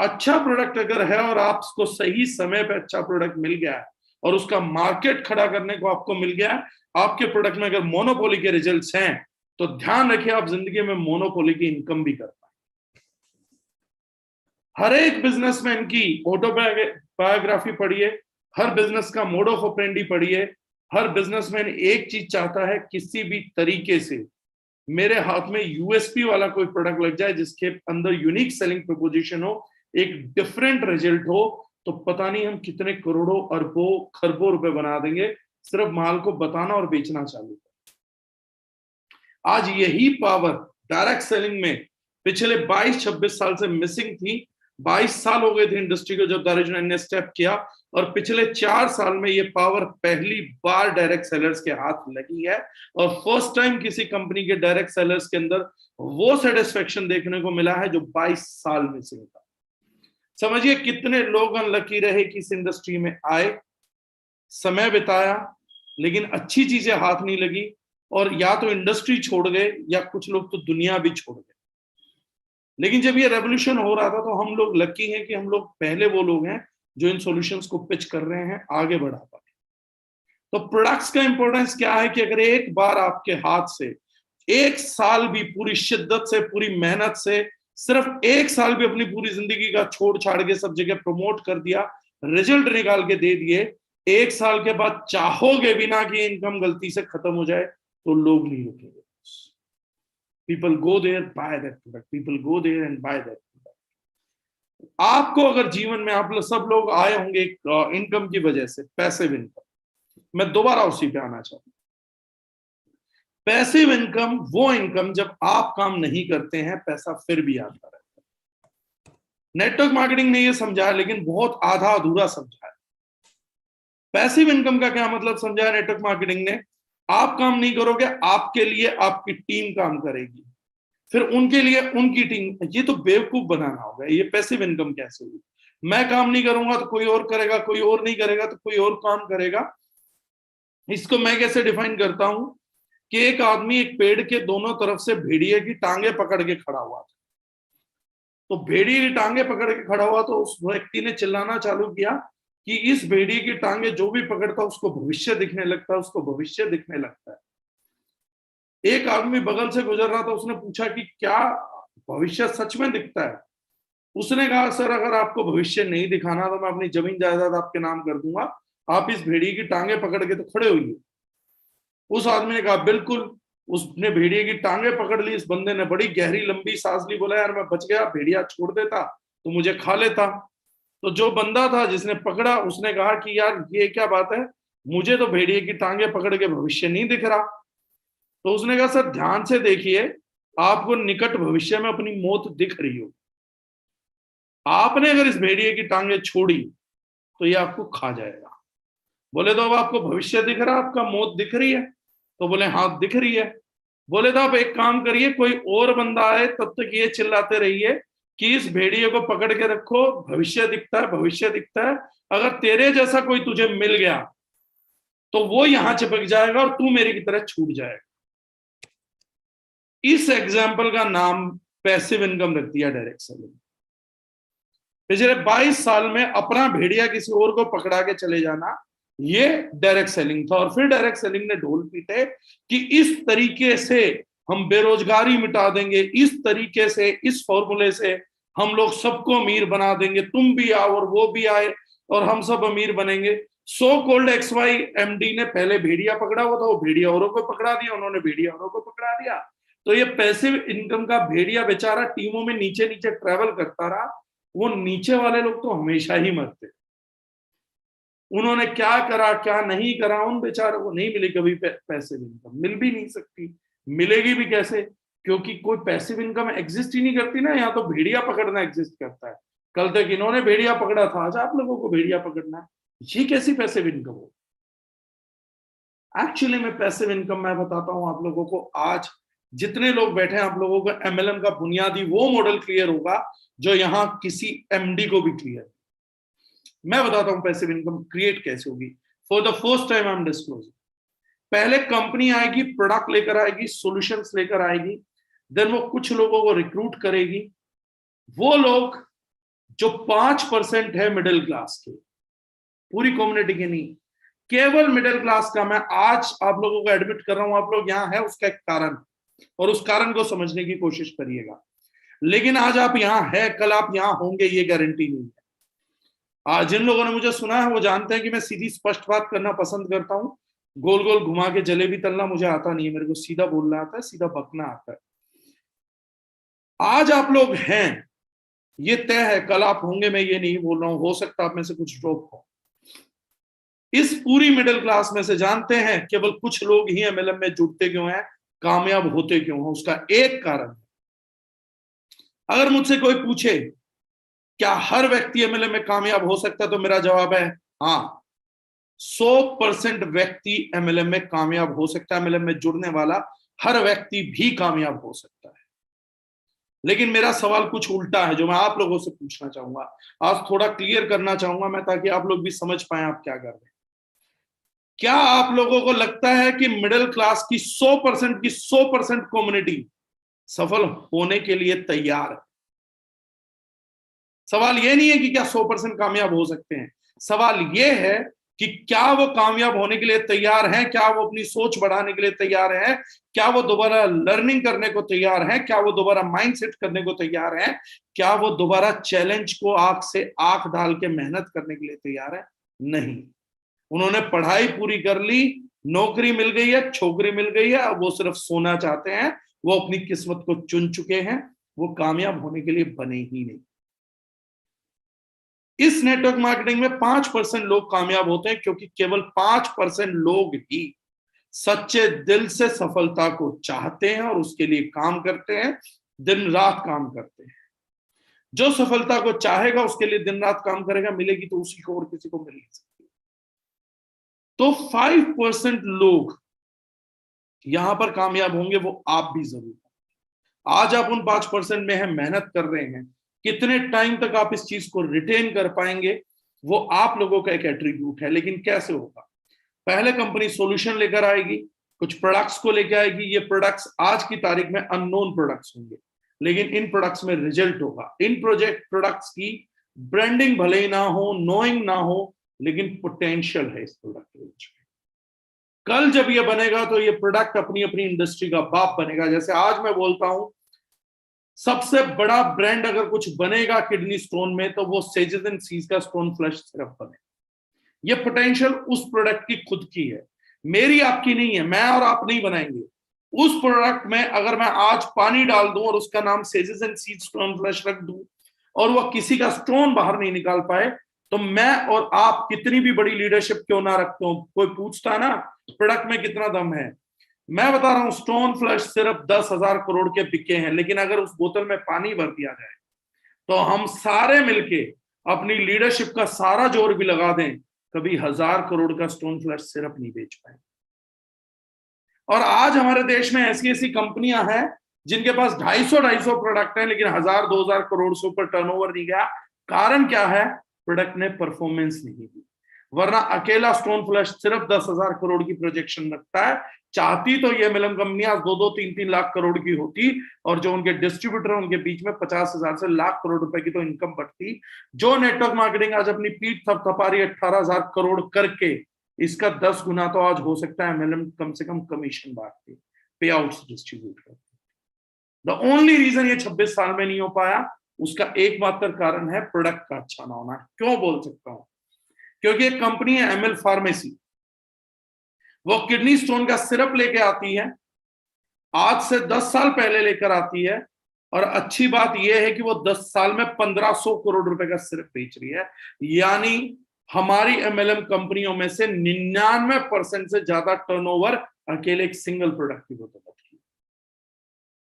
अच्छा प्रोडक्ट अगर है और आपको सही समय पे अच्छा प्रोडक्ट मिल गया है और उसका मार्केट खड़ा करने को आपको मिल गया है, आपके प्रोडक्ट में अगर मोनोपोली के रिजल्ट्स हैं, तो ध्यान रखिए आप जिंदगी में मोनोपोली की इनकम भी कर पाए। हर एक बिजनेसमैन की ऑटोबायोग्राफी पढ़िए, हर बिजनेस का मोड ऑफ ऑपरेंडी पढ़िए। हर बिजनेसमैन एक चीज चाहता है, किसी भी तरीके से मेरे हाथ में यूएसपी वाला कोई प्रोडक्ट लग जाए जिसके अंदर यूनिक सेलिंग प्रोपोजिशन हो, एक डिफरेंट रिजल्ट हो, तो पता नहीं हम कितने करोड़ों अरबों खरबों रुपए बना देंगे, सिर्फ माल को बताना और बेचना चालू। आज यही पावर डायरेक्ट सेलिंग में पिछले 22-26 साल से मिसिंग थी। 22 साल हो गए थे इंडस्ट्री को जब दारुजन ने स्टेप किया, और पिछले 4 साल में ये पावर पहली बार डायरेक्ट सेलर्स के हाथ लगी है, और फर्स्ट टाइम किसी कंपनी के डायरेक्ट सेलर्स के अंदर वो सेटिस्फेक्शन देखने को मिला है जो 22 साल मिसिंग था। समझिए कितने लोग अनलकी रहे कि इस इंडस्ट्री में आए, समय बिताया, लेकिन अच्छी चीजें हाथ नहीं लगी, और या तो इंडस्ट्री छोड़ गए या कुछ लोग तो दुनिया भी छोड़ गए। लेकिन जब ये रेवोल्यूशन हो रहा था तो हम लोग लकी हैं कि हम लोग पहले वो लोग हैं जो इन सॉल्यूशंस को पिच कर रहे हैं, आगे बढ़ा पाए। तो प्रोडक्ट्स का इंपॉर्टेंस क्या है कि अगर एक बार आपके हाथ से 1 साल भी पूरी शिद्दत से, पूरी मेहनत से, सिर्फ 1 साल भी अपनी पूरी जिंदगी का छोड़ छाड़ के सब जगह प्रमोट कर दिया, रिजल्ट निकाल के दे दिए, 1 साल के बाद चाहोगे बिना कि इनकम गलती से खत्म हो जाए तो लोग नहीं रुकेंगे। People go there, buy that product. People go there and buy that product. आपको अगर जीवन में आप लोग सब लोग आए होंगे इनकम की वजह से, पैसिव इनकम, मैं दोबारा उसी पे आना चाहूंगा। पैसिव इनकम वो इनकम जब आप काम नहीं करते हैं, पैसा फिर भी आता रहता है। नेटवर्क मार्केटिंग ने ये समझाया, लेकिन बहुत आधा अधूरा समझाया। पैसिव इनकम का क्या मतलब समझाया नेटवर्क मार्केटिंग ने? आप काम नहीं करोगे, आपके लिए आपकी टीम काम करेगी, फिर उनके लिए उनकी टीम। ये तो बेवकूफ बनाना होगा। ये पैसिव इनकम कैसे हुई? मैं काम नहीं करूंगा तो कोई और करेगा, कोई और नहीं करेगा तो कोई और काम करेगा। इसको मैं कैसे डिफाइन करता हूं कि एक आदमी एक पेड़ के दोनों तरफ से भेड़िए की टांगे पकड़ के खड़ा हुआ था। तो भेड़िए की टांगे पकड़ के खड़ा हुआ तो उस व्यक्ति ने चिल्लाना चालू किया कि इस भेड़िए की टांगे जो भी पकड़ता उसको भविष्य दिखने लगता है, उसको भविष्य दिखने लगता है। एक आदमी बगल से गुजर रहा था, उसने पूछा कि क्या भविष्य सच में दिखता है? उसने कहा सर अगर आपको भविष्य नहीं दिखाना तो मैं अपनी जमीन जायदाद आपके नाम कर दूंगा, आप इस भेड़िए की टांगे पकड़ के तो खड़े होइए। उस आदमी ने कहा बिल्कुल। उसने भेड़िए की टांगे पकड़ ली। इस बंदे ने बड़ी गहरी लंबी सांस ली, बोला यार मैं बच गया, भेड़िया छोड़ देता तो मुझे खा लेता। तो जो बंदा था जिसने पकड़ा, उसने कहा कि यार ये क्या बात है, मुझे तो भेड़िए की टांगे पकड़ के भविष्य नहीं दिख रहा। तो उसने कहा सर ध्यान से देखिए, आपको निकट भविष्य में अपनी मौत दिख रही हो। आपने अगर इस भेड़िए की टांगे छोड़ी तो ये आपको खा जाएगा। बोले तो अब आपको भविष्य दिख रहा, आपका मौत दिख रही है? तो बोले हाँ दिख रही है। बोले तो आप एक काम करिए, कोई और बंदा आए तब तक ये चिल्लाते रहिए कि इस भेड़िए को पकड़ के रखो, भविष्य दिखता है, भविष्य दिखता है। अगर तेरे जैसा कोई तुझे मिल गया तो वो यहां चिपक जाएगा और तू मेरी की तरह छूट जाएगा। इस एग्जाम्पल का नाम पैसिव इनकम रख दिया डायरेक्ट सेलिंग। पिछले 22 साल में अपना भेड़िया किसी और को पकड़ा के चले जाना, ये डायरेक्ट सेलिंग था। और फिर डायरेक्ट सेलिंग ने ढोल पीटे कि इस तरीके से हम बेरोजगारी मिटा देंगे, इस तरीके से, इस फॉर्मूले से हम लोग सबको अमीर बना देंगे, तुम भी आओ और वो भी आए और हम सब अमीर बनेंगे। सो कॉल्ड XY MD ने पहले भेड़िया पकड़ा हुआ था, वो भेड़िया औरों को पकड़ा दिया, उन्होंने भेड़िया औरों को पकड़ा दिया। तो ये पैसिव इनकम का भेड़िया बेचारा टीमों में नीचे नीचे ट्रेवल करता रहा, वो नीचे वाले लोग तो हमेशा ही मरते। उन्होंने क्या करा क्या नहीं करा, उन बेचारों को नहीं मिली कभी पैसिव इनकम, मिल भी नहीं सकती, मिलेगी भी कैसे, क्योंकि कोई पैसिव इनकम एग्जिस्ट ही नहीं करती ना। यहाँ तो भेड़िया पकड़ना एग्जिस्ट करता है। कल तक इन्होंने भेड़िया पकड़ा था, आज आप लोगों को भेड़िया पकड़ना है। ये कैसी पैसिव इनकम हो? एक्चुअली में पैसिव इनकम मैं बताता हूं आप लोगों को, आज जितने लोग बैठे हैं आप लोगों को एमएलएम का बुनियादी वो मॉडल क्लियर होगा जो यहां किसी एमडी को भी क्लियर। मैं बताता हूं पैसिव इनकम क्रिएट कैसे होगी। For the first time I am disclosing. पहले कंपनी आएगी, प्रोडक्ट लेकर आएगी, सॉल्यूशंस लेकर आएगी, देन वो कुछ लोगों को रिक्रूट करेगी। वो लोग जो 5% है मिडिल क्लास के, पूरी कम्युनिटी के नहीं, केवल मिडिल क्लास का, मैं आज आप लोगों को एडमिट कर रहा हूं, आप लोग यहां है उसका एक कारण, और उस कारण को समझने की कोशिश करिएगा। लेकिन आज आप यहां है, कल आप यहां होंगे ये गारंटी नहीं है। आज जिन लोगों ने मुझे सुना है वो जानते हैं कि मैं सीधी स्पष्ट बात करना पसंद करता हूं। गोल गोल घुमा के जलेबी तलना मुझे आता नहीं है, मेरे को सीधा बोलना आता है, सीधा बकना आता है। आज आप लोग हैं, ये तय है, कल आप होंगे मैं ये नहीं बोल रहा हूं, हो सकता है आप में से कुछ ड्रॉप हो। इस पूरी मिडिल क्लास में से जानते हैं केवल कुछ लोग ही एमएलएम में जुड़ते क्यों हैं, कामयाब होते क्यों हैं, उसका एक कारण है। अगर मुझसे कोई पूछे क्या हर व्यक्ति एमएलएम में कामयाब हो सकता है, तो मेरा जवाब है हाँ, 100% व्यक्ति एमएलएम में कामयाब हो सकता है। एमएलएम में जुड़ने वाला हर व्यक्ति भी कामयाब हो सकता है। लेकिन मेरा सवाल कुछ उल्टा है जो मैं आप लोगों से पूछना चाहूंगा, आज थोड़ा क्लियर करना चाहूंगा मैं, ताकि आप लोग भी समझ पाए आप क्या कर रहे हैं। क्या आप लोगों को लगता है कि मिडिल क्लास की 100% कम्युनिटी सफल होने के लिए तैयार है? सवाल यह नहीं है कि क्या 100% कामयाब हो सकते हैं, सवाल यह है कि क्या वो कामयाब होने के लिए तैयार हैं, क्या वो अपनी सोच बढ़ाने के लिए तैयार हैं, क्या वो दोबारा लर्निंग करने को तैयार हैं, क्या वो दोबारा माइंडसेट करने को तैयार हैं, क्या वो दोबारा चैलेंज को आंख से आंख डाल के मेहनत करने के लिए तैयार है? नहीं। उन्होंने पढ़ाई पूरी कर ली, नौकरी मिल गई है, छोकरी मिल गई है, अब वो सिर्फ सोना चाहते हैं, वो अपनी किस्मत को चुन चुके हैं, वो कामयाब होने के लिए बने ही नहीं। इस नेटवर्क मार्केटिंग में 5% लोग कामयाब होते हैं, क्योंकि केवल 5% लोग ही सच्चे दिल से सफलता को चाहते हैं और उसके लिए काम करते हैं, दिन रात काम करते हैं। जो सफलता को चाहेगा उसके लिए दिन रात काम करेगा, मिलेगी तो उसी को और किसी को मिल नहीं सकती। तो 5% लोग यहां पर कामयाब होंगे, वो आप भी जरूर। आज आप उन 5% में है, मेहनत कर रहे हैं, कितने टाइम तक आप इस चीज को रिटेन कर पाएंगे वो आप लोगों का एक एट्रीब्यूट है। लेकिन कैसे होगा? पहले कंपनी सॉल्यूशन लेकर आएगी, कुछ प्रोडक्ट्स को लेकर आएगी, ये प्रोडक्ट्स आज की तारीख में अननोन प्रोडक्ट्स होंगे, लेकिन इन प्रोडक्ट्स में रिजल्ट होगा। इन प्रोडक्ट्स की ब्रांडिंग भले ही ना हो, नोइंग ना हो, लेकिन पोटेंशियल है इस प्रोडक्ट रेंज में। कल जब ये बनेगा तो ये प्रोडक्ट अपनी अपनी इंडस्ट्री का बाप बनेगा। जैसे आज मैं बोलता हूं सबसे बड़ा ब्रांड अगर कुछ बनेगा किडनी स्टोन में, तो वो सेजेस एंड सीज का स्टोन फ्लश सिरप बने। ये पोटेंशियल उस प्रोडक्ट की खुद की है, मेरी आपकी नहीं है, मैं और आप नहीं बनाएंगे। उस प्रोडक्ट में अगर मैं आज पानी डाल दूं और उसका नाम sages and seas stone flush रख दूं और वह किसी का स्टोन बाहर नहीं निकाल पाए, तो मैं और आप कितनी भी बड़ी लीडरशिप क्यों ना रखते हो, कोई पूछता ना प्रोडक्ट में कितना दम है। मैं बता रहा हूं स्टोन फ्लश सिर्फ 10,000 करोड़ के बिके हैं, लेकिन अगर उस बोतल में पानी भर दिया जाए तो हम सारे मिलके अपनी लीडरशिप का सारा जोर भी लगा दें, कभी 1,000 करोड़ का स्टोन फ्लश सिर्फ नहीं बेच पाए। और आज हमारे देश में ऐसी ऐसी कंपनियां हैं जिनके पास 250 प्रोडक्ट हैं, लेकिन 1,000-2,000 करोड़ से ऊपर टर्नओवर नहीं गया। कारण क्या है? प्रोडक्ट ने परफॉर्मेंस नहीं दी। वरना अकेला स्टोन फ्लश सिर्फ 10,000 करोड़ की प्रोजेक्शन रखता है। चाहती तो ये एमएलएम कंपनियां 2-2, 3-3 लाख करोड़ की होती, और जो उनके डिस्ट्रीब्यूटर उनके बीच में 50,000 से लाख करोड़ रुपए की तो इनकम बढ़ती। जो नेटवर्क मार्केटिंग आज अपनी पीठ थपथपा रही है 18,000 करोड़ करके, इसका 10 गुना तो आज हो सकता है एमएलएम कम से कम कमीशन बांटती, पे आउट्स डिस्ट्रीब्यूट करती। द ओनली रीजन ये 26 साल में नहीं हो पाया, उसका एकमात्र कारण है प्रोडक्ट का अच्छा ना होना। क्यों बोल सकता हूं? क्योंकि एक कंपनी है एमएल फार्मेसी, वो किडनी स्टोन का सिरप लेके आती है, आज से 10 साल पहले लेकर आती है, और अच्छी बात यह है कि वो 10 साल में 1500 करोड़ रुपए का सिर्फ बेच रही है। यानी हमारी एमएलएम कंपनियों में से 99% से ज्यादा टर्नओवर अकेले एक सिंगल प्रोडक्ट की बदौलत की।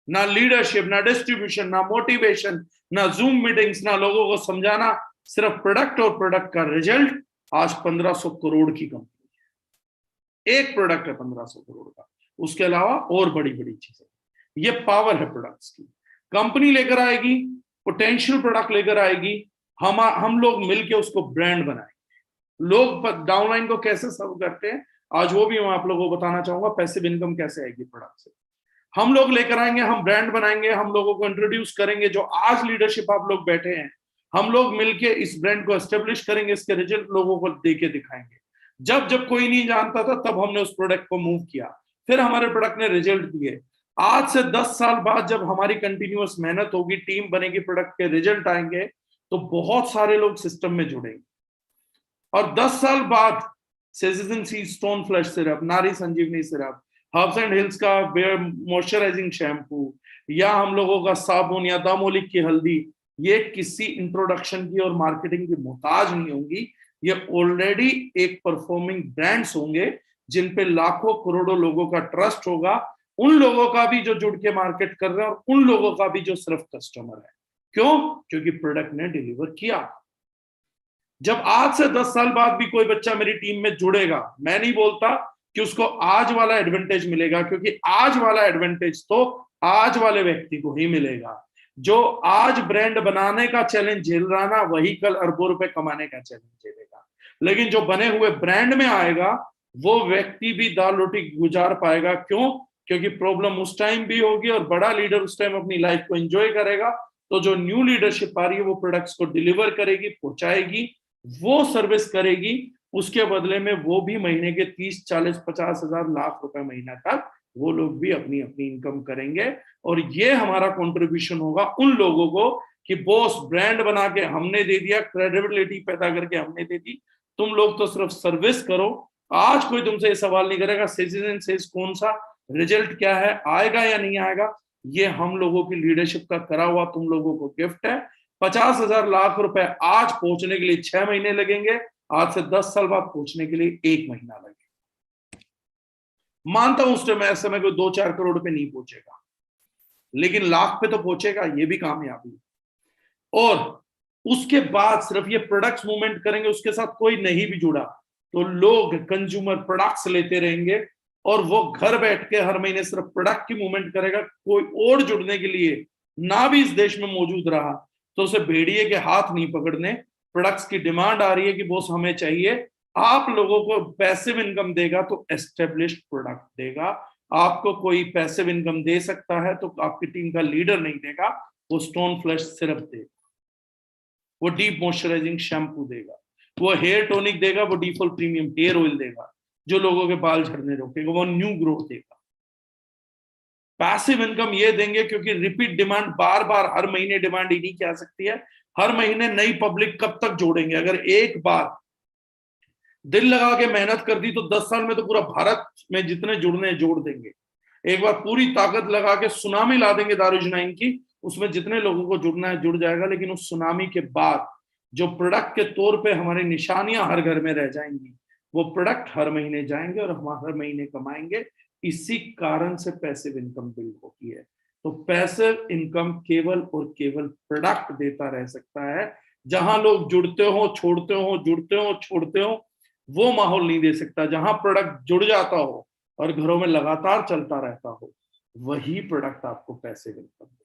ना लीडरशिप, ना डिस्ट्रीब्यूशन, ना मोटिवेशन, ना जूम मीटिंग्स, ना लोगों को समझाना, सिर्फ प्रोडक्ट और प्रोडक्ट का रिजल्ट आज 1500 करोड़ की कंपनी है। एक प्रोडक्ट है 1500 करोड़ का, उसके अलावा और बड़ी बड़ी चीजें। ये पावर है प्रोडक्ट्स की। कंपनी लेकर आएगी, पोटेंशियल प्रोडक्ट लेकर आएगी, हम लोग मिलके उसको ब्रांड बनाएंगे। लोग डाउनलाइन को कैसे सर्व करते हैं आज वो भी मैं आप लोगों को बताना चाहूंगा। पैसिव इनकम कैसे आएगी प्रोडक्ट से, हम लोग लेकर आएंगे, हम ब्रांड बनाएंगे, हम लोगों को इंट्रोड्यूस करेंगे। जो आज लीडरशिप आप लोग बैठे हैं, हम लोग मिलके इस ब्रांड को एस्टेब्लिश करेंगे, इसके रिजल्ट लोगों को देके दिखाएंगे। जब जब कोई नहीं जानता था तब हमने उस प्रोडक्ट को मूव किया, फिर हमारे प्रोडक्ट ने रिजल्ट दिए। आज से 10 साल बाद जब हमारी कंटिन्यूअस मेहनत होगी, टीम बनेगी, प्रोडक्ट के रिजल्ट आएंगे, तो बहुत सारे लोग सिस्टम में जुड़ेंगे। और 10 साल बाद सेजिसन सी स्टोन फ्लैश सिरप, नारी संजीवनी सिरप, हर्ब्स एंड हिल्स का मॉइस्चराइजिंग शैम्पू, या हम लोगों का साबुन, या दामोलिक की हल्दी, ये किसी इंट्रोडक्शन की और मार्केटिंग की मोहताज नहीं होंगी। ये ऑलरेडी एक परफॉर्मिंग ब्रांड्स होंगे जिन पे लाखों करोड़ों लोगों का ट्रस्ट होगा। उन लोगों का भी जो जुड़ के मार्केट कर रहे हैं, और उन लोगों का भी जो सिर्फ कस्टमर है। क्यों? क्योंकि प्रोडक्ट ने डिलीवर किया। जब आज से 10 साल बाद भी कोई बच्चा मेरी टीम में जुड़ेगा, मैं नहीं बोलता कि उसको आज वाला एडवांटेज मिलेगा, क्योंकि आज वाला एडवांटेज तो आज वाले व्यक्ति को ही मिलेगा। जो आज ब्रांड बनाने का चैलेंज झेल रहा ना, वही कल अरबों रुपए कमाने का चैलेंज झेलेगा। लेकिन जो बने हुए ब्रांड में आएगा, वो व्यक्ति भी दाल रोटी गुजार पाएगा। क्यों? क्योंकि प्रॉब्लम उस टाइम भी होगी और बड़ा लीडर उस टाइम अपनी लाइफ को एंजॉय करेगा। तो जो न्यू लीडरशिप आ रही है, वो प्रोडक्ट्स को डिलीवर करेगी, पहुंचाएगी, वो सर्विस करेगी। उसके बदले में वो भी महीने के 30, 40, 50 हजार, लाख रुपए महीना तक वो लोग भी अपनी अपनी इनकम करेंगे। और ये हमारा कंट्रीब्यूशन होगा उन लोगों को कि बॉस ब्रांड बना के हमने दे दिया, क्रेडिबिलिटी पैदा करके हमने दे दी, तुम लोग तो सिर्फ सर्विस करो। आज कोई तुमसे ये सवाल नहीं करेगा सिटीजन सेज कौन सा, रिजल्ट क्या है, आएगा या नहीं आएगा। ये हम लोगों की लीडरशिप का करा हुआ तुम लोगों को गिफ्ट है। 50,000 लाख रुपए आज पहुंचने के लिए 6 महीने लगेंगे, आज से 10 साल बाद पहुंचने के लिए 1 महीना लगेगा। मानता हूं उस समय कोई 2-4 करोड़ रुपए नहीं पहुंचेगा, लेकिन लाख पे तो पहुंचेगा, ये भी कामयाबी। और उसके बाद सिर्फ ये प्रोडक्ट्स मूवमेंट करेंगे, उसके साथ कोई नहीं भी जुड़ा तो लोग कंज्यूमर प्रोडक्ट्स लेते रहेंगे, और वो घर बैठ के हर महीने सिर्फ प्रोडक्ट की मूवमेंट करेगा। कोई और जुड़ने के लिए ना भी इस देश में मौजूद रहा तो उसे भेड़िए के हाथ नहीं पकड़ने। प्रोडक्ट्स की डिमांड आ रही है कि बॉस हमें चाहिए, आप लोगों को पैसिव इनकम देगा तो एस्टेब्लिश्ड प्रोडक्ट देगा। आपको कोई पैसिव इनकम दे सकता है तो आपकी टीम का लीडर नहीं देगा, वो स्टोन फ्लैश सिरप देगा, वो डीप मॉइस्चराइजिंग शैम्पू देगा, वो हेयर टॉनिक देगा, वो डीफॉल प्रीमियम हेयर ऑयल देगा जो लोगों के बाल झड़ने रोकेगा, वो न्यू ग्रोथ देगा। पैसिव इनकम ये देंगे क्योंकि रिपीट डिमांड, बार बार हर महीने डिमांड ही नहीं क्या सकती है। हर महीने नई पब्लिक कब तक जोड़ेंगे? अगर एक बार दिल लगा के मेहनत कर दी तो 10 साल में तो पूरा भारत में जितने जुड़ने जोड़ देंगे। एक बार पूरी ताकत लगा के सुनामी ला देंगे दारूजनाइन की, उसमें जितने लोगों को जुड़ना है जुड़ जाएगा। लेकिन उस सुनामी के बाद जो प्रोडक्ट के तौर पे हमारी निशानियां हर घर में रह जाएंगी, वो प्रोडक्ट हर महीने जाएंगे और हम हर महीने कमाएंगे। इसी कारण से पैसिव इनकम बिल्ड होती है। तो पैसिव इनकम केवल और केवल प्रोडक्ट देता रह सकता है। जहां लोग जुड़ते हो, छोड़ते हो, जुड़ते हो, छोड़ते हो, वो माहौल नहीं दे सकता। जहां प्रोडक्ट जुड़ जाता हो और घरों में लगातार चलता रहता हो, वही प्रोडक्ट आपको पैसिव इनकम दे।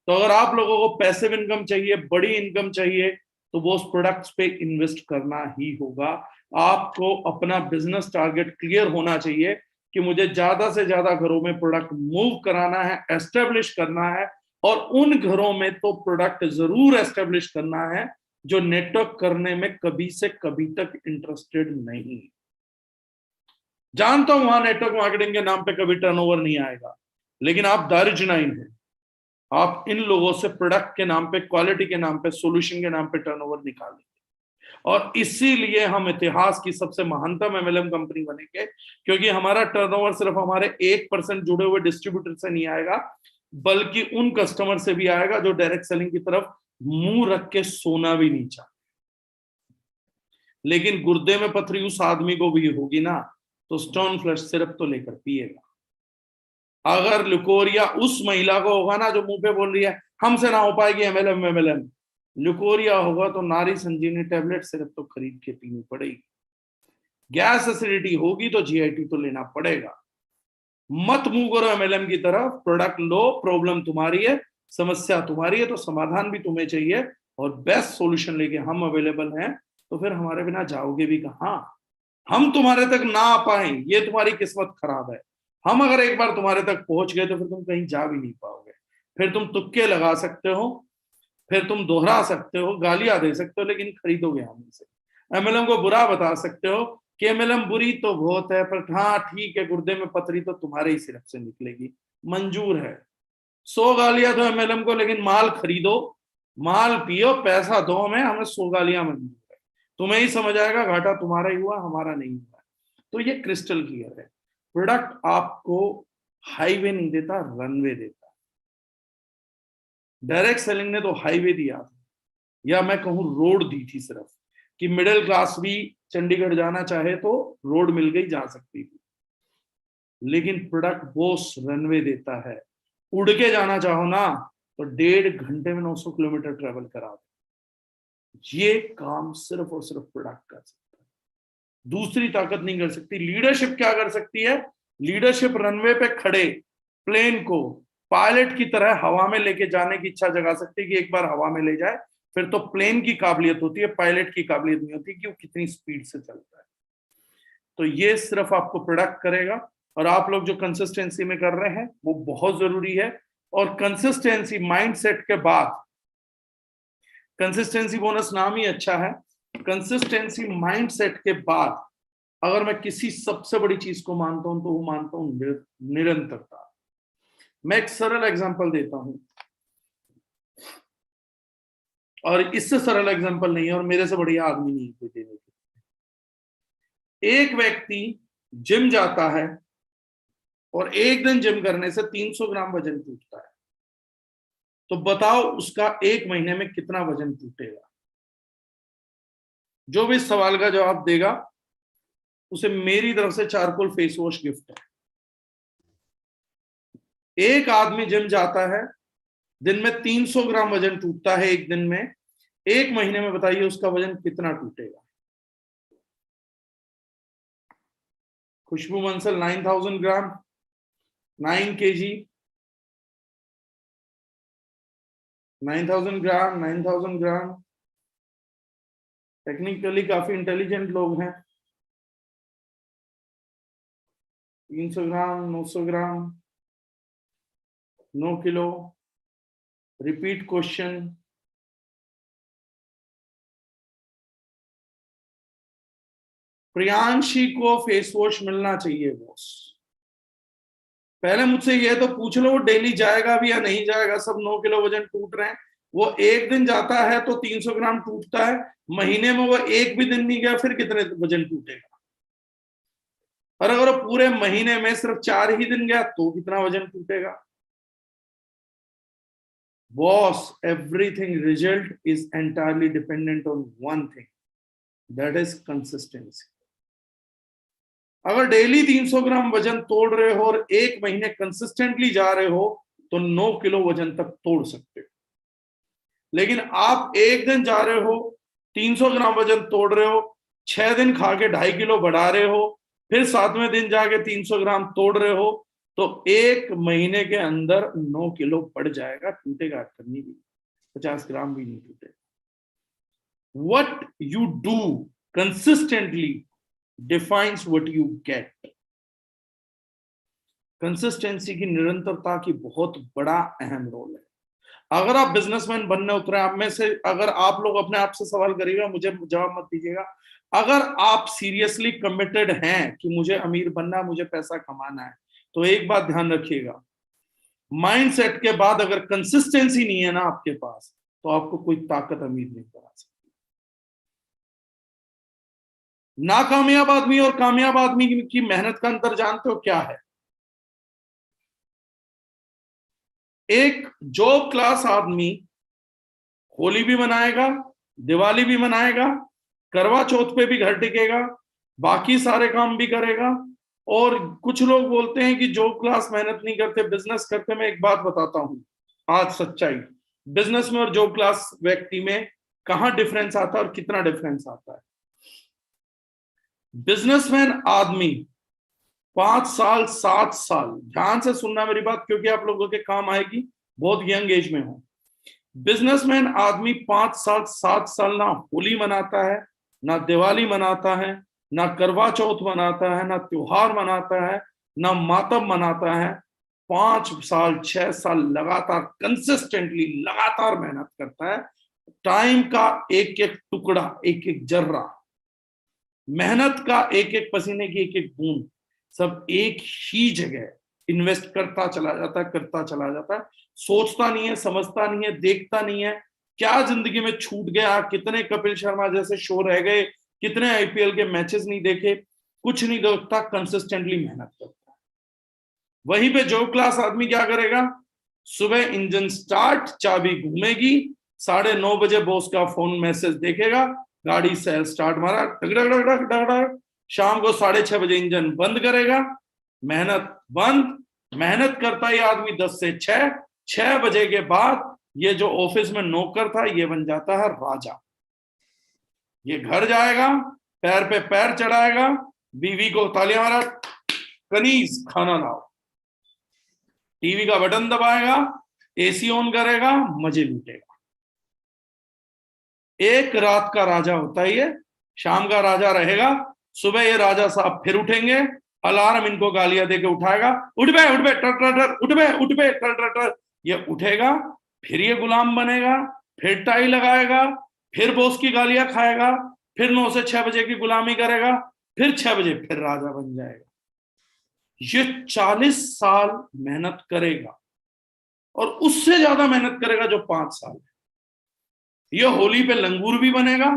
तो अगर आप लोगों को पैसिव इनकम चाहिए, बड़ी इनकम चाहिए, तो वो उस प्रोडक्ट्स पे इन्वेस्ट करना ही होगा। आपको अपना बिजनेस टारगेट क्लियर होना चाहिए कि मुझे ज्यादा से ज्यादा घरों में प्रोडक्ट मूव कराना है, एस्टेब्लिश करना है, और उन घरों में तो प्रोडक्ट जरूर एस्टेब्लिश करना है जो नेटवर्क करने में कभी से कभी तक इंटरेस्टेड नहीं। जानता हूं वहां नेटवर्क मार्केटिंग के नाम पे कभी टर्नओवर नहीं आएगा, लेकिन आप दारूजनाइन हैं, आप इन लोगों से प्रोडक्ट के नाम पे, क्वालिटी के नाम पे, सॉल्यूशन के नाम पे टर्नओवर निकालेंगे। और इसीलिए हम इतिहास की सबसे महानतम एमएलएम कंपनी बनेंगे, क्योंकि हमारा टर्नओवर सिर्फ हमारे 1% जुड़े हुए डिस्ट्रीब्यूटर से नहीं आएगा, बल्कि उन कस्टमर से भी आएगा जो डायरेक्ट सेलिंग की तरफ मुंह रख के सोना भी नहीं चाहता। लेकिन गुर्दे में पथरी उस आदमी को भी होगी ना, तो स्टोन फ्लश सिरप तो लेकर पिएगा। अगर लुकोरिया उस महिला को होगा ना जो मुंह पे बोल रही है हमसे ना हो पाएगी एमएलएम एमएलएम, लुकोरिया होगा तो नारी संजीवनी टैबलेट सिरप तो खरीद के पीनी पड़ेगी। गैस एसिडिटी होगी तो जीआईटी तो लेना पड़ेगा। मत मुंह करो एमएलएम की तरफ, प्रोडक्ट लो, प्रॉब्लम तुम्हारी है, समस्या तुम्हारी है, तो समाधान भी तुम्हें चाहिए और बेस्ट सॉल्यूशन लेके हम अवेलेबल हैं। तो फिर हमारे बिना जाओगे भी कहां? हम तुम्हारे तक ना आ पाए ये तुम्हारी किस्मत खराब है। हम अगर एक बार तुम्हारे तक पहुंच गए तो फिर तुम कहीं जा भी नहीं पाओगे। फिर तुम तुक्के लगा सकते हो, फिर तुम दोहरा सकते हो, गालियां दे सकते हो, लेकिन खरीदोगे हमसे। एमएलएम को बुरा बता सकते हो कि एमएलएम बुरी तो बहुत है, पर हाँ ठीक है, गुर्दे में पथरी तो तुम्हारे ही सिरप से निकलेगी, मंजूर है। 100 गालियां दो एमएलएम को, लेकिन माल खरीदो, माल पियो, पैसा दो हमें 100 गालियां मंजूर है। तुम्हें ही समझ आएगा घाटा तुम्हारा ही हुआ, हमारा नहीं हुआ। तो ये क्रिस्टल क्लियर है। प्रोडक्ट आपको हाईवे नहीं देता, रनवे देता। डायरेक्ट सेलिंग ने तो हाईवे दिया था, या मैं कहूं रोड दी थी सिर्फ, कि मिडिल क्लास भी चंडीगढ़ जाना चाहे तो रोड मिल गई, जा सकती थी। लेकिन प्रोडक्ट बॉस रनवे देता है। उड़ के जाना चाहो ना तो 1.5 घंटे में 900 किलोमीटर ट्रेवल करा दे। ये काम सिर्फ और सिर्फ प्रोडक्ट कर सकता है, दूसरी ताकत नहीं कर सकती। लीडरशिप क्या कर सकती है? लीडरशिप रनवे पे खड़े प्लेन को पायलट की तरह हवा में लेके जाने की इच्छा जगा सकती है कि एक बार हवा में ले जाए, फिर तो प्लेन की काबिलियत होती है, पायलट की काबिलियत नहीं होती कि वो कितनी स्पीड से चलता है। तो ये सिर्फ आपको प्रोडक्ट करेगा। और आप लोग जो कंसिस्टेंसी में कर रहे हैं वो बहुत जरूरी है। और कंसिस्टेंसी माइंडसेट के बाद, कंसिस्टेंसी बोनस नाम ही अच्छा है, कंसिस्टेंसी माइंडसेट के बाद अगर मैं किसी सबसे बड़ी चीज को मानता हूं तो वो मानता हूं निरंतरता। मैं एक सरल एग्जांपल देता हूं, और इससे सरल एग्जांपल नहीं है और मेरे से बढ़िया आदमी नहीं कोई देने के। एक व्यक्ति जिम जाता है और एक दिन जिम करने से 300 ग्राम वजन टूटता है, तो बताओ उसका एक महीने में कितना वजन टूटेगा? जो भी इस सवाल का जवाब देगा उसे मेरी तरफ से चारकोल फेस वॉश गिफ्ट है। एक आदमी जिम जाता है, दिन में 300 ग्राम वजन टूटता है एक दिन में, एक महीने में बताइए उसका वजन कितना टूटेगा? खुशबू बंसल 9000 ग्राम, 9 kg, 9000 ग्राम, 9000 ग्राम। टेक्निकली काफी इंटेलिजेंट लोग हैं। 300 ग्राम, 900 ग्राम, 9 किलो। रिपीट क्वेश्चन, प्रियांशी को फेस वॉश मिलना चाहिए बॉस। पहले मुझसे ये तो पूछ लो वो डेली जाएगा भी या नहीं जाएगा। सब 9 किलो वजन टूट रहे हैं, वो एक दिन जाता है तो 300 ग्राम टूटता है, महीने में वो एक भी दिन नहीं गया फिर कितने वजन टूटेगा? और अगर वो पूरे महीने में सिर्फ 4 ही दिन गया तो कितना वजन टूटेगा? Boss, everything result is entirely dependent on one thing, that is consistency. अगर डेली 300 ग्राम वजन तोड़ रहे हो और एक महीने कंसिस्टेंटली जा रहे हो तो 9 किलो वजन तक तोड़ सकते हो। लेकिन आप एक दिन जा रहे हो, 300 ग्राम वजन तोड़ रहे हो, 6 दिन खा के 2.5 किलो बढ़ा रहे हो, फिर 7वें दिन जाके 300 ग्राम तोड़ रहे हो, तो एक महीने के अंदर 9 किलो बढ़ जाएगा। टूटेगा करनी भी 50 ग्राम भी नहीं टूटेगा। What you do consistently defines what you get. Consistency की, निरंतरता की बहुत बड़ा अहम रोल है। अगर आप बिजनेसमैन बनने उतरे, आप में से अगर आप लोग अपने आप से सवाल करिएगा, मुझे जवाब मत दीजिएगा, अगर आप सीरियसली कमिटेड हैं कि मुझे अमीर बनना है, मुझे पैसा कमाना है, तो एक बात ध्यान रखिएगा, माइंडसेट के बाद अगर कंसिस्टेंसी नहीं है ना आपके पास, तो आपको कोई ताकत अमीर नहीं करा सकती। नाकामयाब आदमी और कामयाब आदमी की मेहनत का अंतर जानते हो क्या है? एक जॉब क्लास आदमी होली भी मनाएगा, दिवाली भी मनाएगा, करवा चौथ पे भी घर टिकेगा, बाकी सारे काम भी करेगा। और कुछ लोग बोलते हैं कि जॉब क्लास मेहनत नहीं करते, बिजनेस करते। मैं एक बात बताता हूं, आज सच्चाई, बिजनेस में और जॉब क्लास व्यक्ति में कहां डिफरेंस आता है और कितना डिफरेंस आता है। बिजनेसमैन आदमी 5 साल 7 साल, ध्यान से सुनना मेरी बात क्योंकि आप लोगों के काम आएगी, बहुत यंग एज में हो। बिजनेसमैन आदमी 5 साल 7 साल ना होली मनाता है, ना दिवाली मनाता है, ना करवा चौथ मनाता है, ना त्योहार मनाता है, ना मातम मनाता है। 5 साल 6 साल लगातार कंसिस्टेंटली लगातार मेहनत करता है। टाइम का एक एक टुकड़ा, एक एक जर्रा, मेहनत का एक एक पसीने की एक एक बूंद, सब एक ही जगह इन्वेस्ट करता चला जाता है, करता चला जाता है। सोचता नहीं है, समझता नहीं है, देखता नहीं है क्या जिंदगी में छूट गया, कितने कपिल शर्मा जैसे शो रह गए, कितने आईपीएल के मैचेस नहीं देखे, कुछ नहीं देखता, कंसिस्टेंटली मेहनत करता है। वहीं पे जॉब क्लास आदमी क्या करेगा, सुबह इंजन स्टार्ट, चाबी घूमेगी, 9:30 बजे बॉस का फोन मैसेज देखेगा, गाड़ी से स्टार्ट मारा, डग डग डग डग डग डग, शाम को 6:30 बजे इंजन बंद करेगा, मेहनत बंद। मेहनत करता ही आदमी 10 से 6 बजे के बाद ये जो ऑफिस में नौकर था ये बन जाता है राजा। ये घर जाएगा, पैर पे पैर चढ़ाएगा, बीवी को तालियां मारा, कनीज खाना लाओ, टीवी का बटन दबाएगा, एसी ऑन करेगा, मजे लूटेगा। एक रात का राजा होता है ये, शाम का राजा रहेगा। सुबह ये राजा साहब फिर उठेंगे, अलार्म इनको गालियां देके उठाएगा, उठ बे टर टर टर, उठ बे टर टर टर। ये उठेगा, फिर ये गुलाम बनेगा, फिर टाई लगाएगा, फिर बॉस की गालियां खाएगा, फिर 9 से 6 बजे की गुलामी करेगा, फिर 6 बजे फिर राजा बन जाएगा। ये 40 साल मेहनत करेगा और उससे ज्यादा मेहनत करेगा जो 5 साल है। ये होली पे लंगूर भी बनेगा,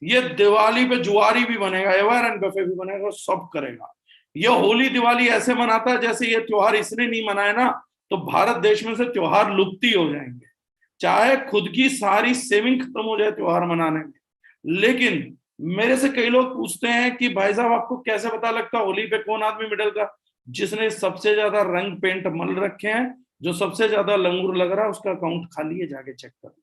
ये दिवाली पे जुआरी भी बनेगा, एवर एंड बफे भी बनेगा, सब करेगा। ये होली दिवाली ऐसे मनाता है जैसे ये त्योहार इसने नहीं मनाया ना तो भारत देश में से त्योहार लुप्त ही हो जाएंगे, चाहे खुद की सारी सेविंग खत्म हो जाए त्योहार मनाने में। लेकिन मेरे से कई लोग पूछते हैं कि भाई साहब आपको कैसे पता लगता होली पे कौन आदमी मिडल का, जिसने सबसे ज्यादा रंग पेंट मल रखे हैं, जो सबसे ज्यादा लंगूर लग रहा है उसका अकाउंट खाली है, जाके चेक कर।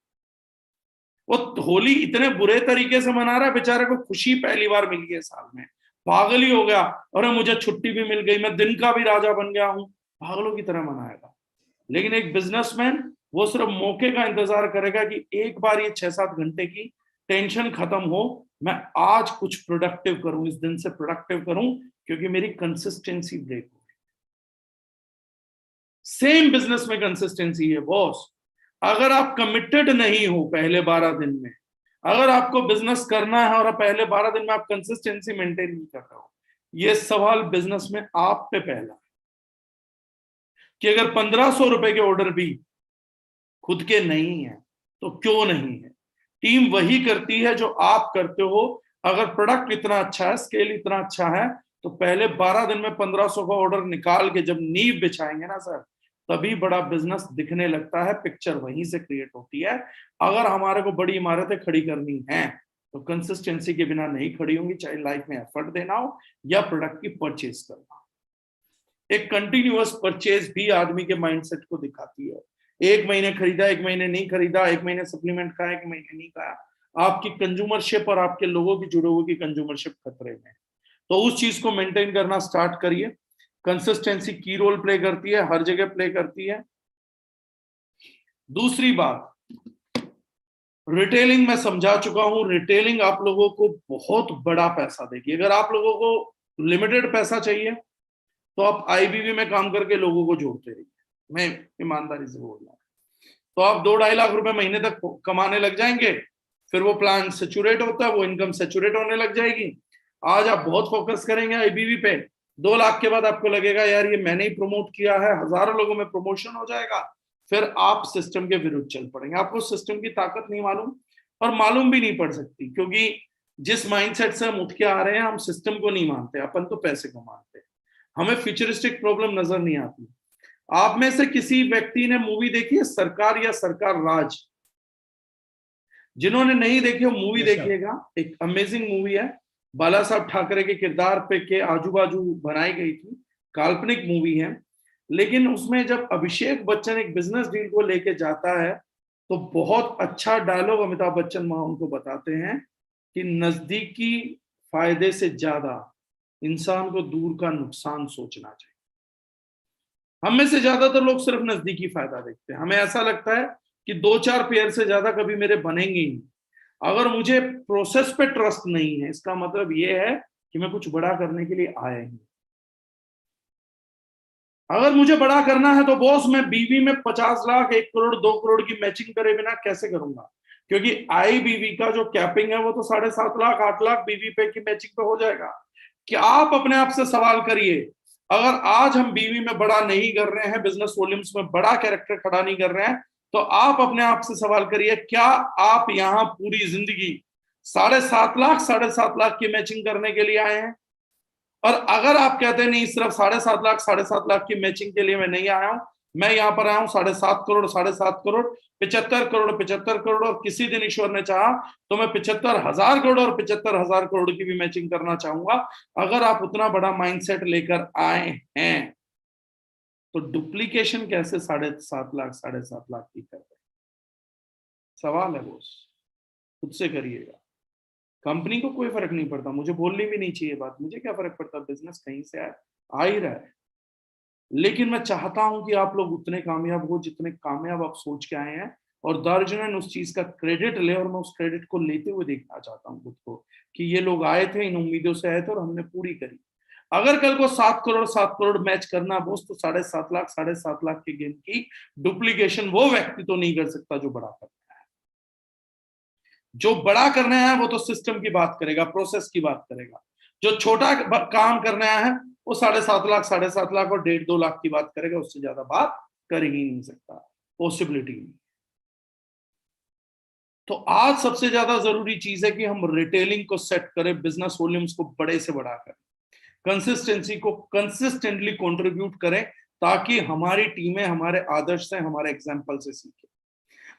वो होली इतने बुरे तरीके से मना रहा है, बेचारे को खुशी पहली बार मिली है साल में, पागल ही हो गया, अरे मुझे छुट्टी भी मिल गई, मैं दिन का भी राजा बन गया हूं, पागलों की तरह मनाएगा। लेकिन एक बिजनेसमैन वो सिर्फ मौके का इंतजार करेगा कि एक बार ये 6-7 घंटे की टेंशन खत्म हो, मैं आज कुछ प्रोडक्टिव करूं, इस दिन से प्रोडक्टिव करूं क्योंकि मेरी कंसिस्टेंसी ब्रेक हो गई। सेम बिजनेस में कंसिस्टेंसी है बॉस। अगर आप कमिटेड नहीं हो पहले 12 दिन में, अगर आपको बिजनेस करना है और पहले 12 दिन में आप कंसिस्टेंसी मेंटेन नहीं कर रहे हो, ये सवाल बिजनेस में आप पे पहला है कि अगर 1500 रुपए के ऑर्डर भी खुद के नहीं है तो क्यों नहीं है, टीम वही करती है जो आप करते हो। अगर प्रोडक्ट इतना अच्छा है, स्केल इतना अच्छा है, तो पहले 12 दिन में 1500 का ऑर्डर निकाल के जब नींव बिछाएंगे ना सर, तभी बड़ा बिजनेस दिखने लगता है, पिक्चर वहीं से क्रिएट होती है। अगर हमारे को बड़ी इमारतें खड़ी करनी है तो कंसिस्टेंसी के बिना नहीं खड़ी होंगी, चाहे लाइफ में एफर्ट देना हो या प्रोडक्ट की परचेज करना। एक कंटिन्यूअस परचेज भी आदमी के माइंडसेट को दिखाती है। 1 महीने खरीदा, 1 महीने नहीं खरीदा, 1 महीने सप्लीमेंट खाया, 1 महीने नहीं खाया, आपकी कंज्यूमरशिप और आपके लोगों की जुड़े हुए की कंज्यूमरशिप खतरे में। तो उस चीज को मेंटेन करना स्टार्ट करिए। कंसिस्टेंसी की रोल प्ले करती है, हर जगह प्ले करती है। दूसरी बात, रिटेलिंग मैं समझा चुका हूं, रिटेलिंग आप लोगों को बहुत बड़ा पैसा देगी। अगर आप लोगों को लिमिटेड पैसा चाहिए तो आप आईबीवी में काम करके लोगों को जोड़ते रहिए, मैं ईमानदारी से बोल रहा हूं। तो आप 2-2.5 लाख रुपए महीने तक कमाने लग जाएंगे, फिर वो प्लान सेचुरेट होता है, वो इनकम सेचुरेट होने लग जाएगी। आज आप बहुत फोकस करेंगे आईबीवी पे, 2 लाख के बाद आपको लगेगा यार ये मैंने ही प्रमोट किया है, हजारों लोगों में प्रमोशन हो जाएगा, फिर आप सिस्टम के विरुद्ध चल पड़ेंगे। आपको सिस्टम की ताकत नहीं मालूम और मालूम भी नहीं पड़ सकती, क्योंकि जिस माइंडसेट से हम उठ के आ रहे हैं, हम सिस्टम को नहीं मानते, अपन तो पैसे को मानते हैं, हमें फ्यूचरिस्टिक प्रॉब्लम नजर नहीं आती। आप में से किसी व्यक्ति ने मूवी देखी है सरकार या सरकार राज? जिन्होंने नहीं देखी हो मूवी देखिएगा, एक अमेजिंग मूवी है, बाला साहब ठाकरे के किरदार पे के आजू बाजू बनाई गई थी, काल्पनिक मूवी है, लेकिन उसमें जब अभिषेक बच्चन एक बिजनेस डील को लेके जाता है तो बहुत अच्छा डायलॉग अमिताभ बच्चन वहां उनको बताते हैं कि नजदीकी फायदे से ज्यादा इंसान को दूर का नुकसान सोचना चाहिए। हम में से ज्यादातर लोग सिर्फ नजदीकी फायदा देखते हैं, हमें ऐसा लगता है कि 2-4 पेयर से ज्यादा कभी मेरे बनेंगे ही नहीं। अगर मुझे प्रोसेस पे ट्रस्ट नहीं है, इसका मतलब ये है कि मैं कुछ बड़ा करने के लिए आया ही। अगर मुझे बड़ा करना है तो बॉस मैं बीवी में 50 लाख, 1 करोड़, 2 करोड़ की मैचिंग करे बिना कैसे करूंगा? क्योंकि आई बीवी का जो कैपिंग है वो तो 7.5 लाख, 8 लाख बीवी पे की मैचिंग पे हो जाएगा। क्या आप अपने आप से सवाल करिए, अगर आज हम बीवी में बड़ा नहीं कर रहे हैं, बिजनेस वॉल्यूम्स में बड़ा कैरेक्टर खड़ा नहीं कर रहे हैं, तो आप अपने आप से सवाल करिए, क्या आप यहां पूरी जिंदगी 7.5 लाख, 7.5 लाख की मैचिंग करने के लिए आए हैं? और अगर आप कहते हैं नहीं, सिर्फ 7.5 लाख, 7.5 लाख की मैचिंग के लिए मैं नहीं आया हूं, मैं यहां पर आया हूं 7.5 करोड़, 7.5 करोड़, 75 करोड़, 75 करोड़, और किसी दिन ईश्वर ने चाहा तो मैं 75,000 करोड़ और 75,000 करोड़ की भी मैचिंग करना चाहूंगा। अगर आप उतना बड़ा माइंडसेट लेकर आए हैं तो डुप्लीकेशन कैसे 7.5 लाख, 7.5 लाख की कर रहे? सवाल है बॉस, खुद से करिएगा। कंपनी को कोई फर्क नहीं पड़ता, मुझे बोलनी भी नहीं चाहिए बात, मुझे क्या फर्क पड़ता, बिजनेस कहीं से आ ही रहा है। लेकिन मैं चाहता हूं कि आप लोग उतने कामयाब हो जितने कामयाब आप सोच के आए हैं, और दर्जन उस चीज का क्रेडिट ले, और मैं उस क्रेडिट को लेते हुए देखना चाहता हूं खुद को कि ये लोग आए थे, इन उम्मीदों से आए थे और हमने पूरी करी। अगर कल को 7 करोड़, 7 करोड़ मैच करना बोस, तो 7.5 लाख, 7.5 लाख के गेम की डुप्लीकेशन वो व्यक्ति तो नहीं कर सकता जो बड़ा कर। जो बड़ा करने आया है वो तो सिस्टम की बात करेगा, प्रोसेस की बात करेगा। जो छोटा काम करने आया है वो 7.5 लाख, 7.5 लाख और 1.5-2 लाख की बात करेगा, उससे ज्यादा बात कर ही नहीं सकता, पॉसिबिलिटी नहीं। तो आज सबसे ज्यादा जरूरी चीज है कि हम रिटेलिंग को सेट करें, बिजनेस वॉल्यूम्स को बड़े से बड़ा करें, कंसिस्टेंसी को कंसिस्टेंटली कंट्रीब्यूट करें, ताकि हमारी टीमें हमारे आदर्श से, हमारे एग्जाम्पल से सीखें।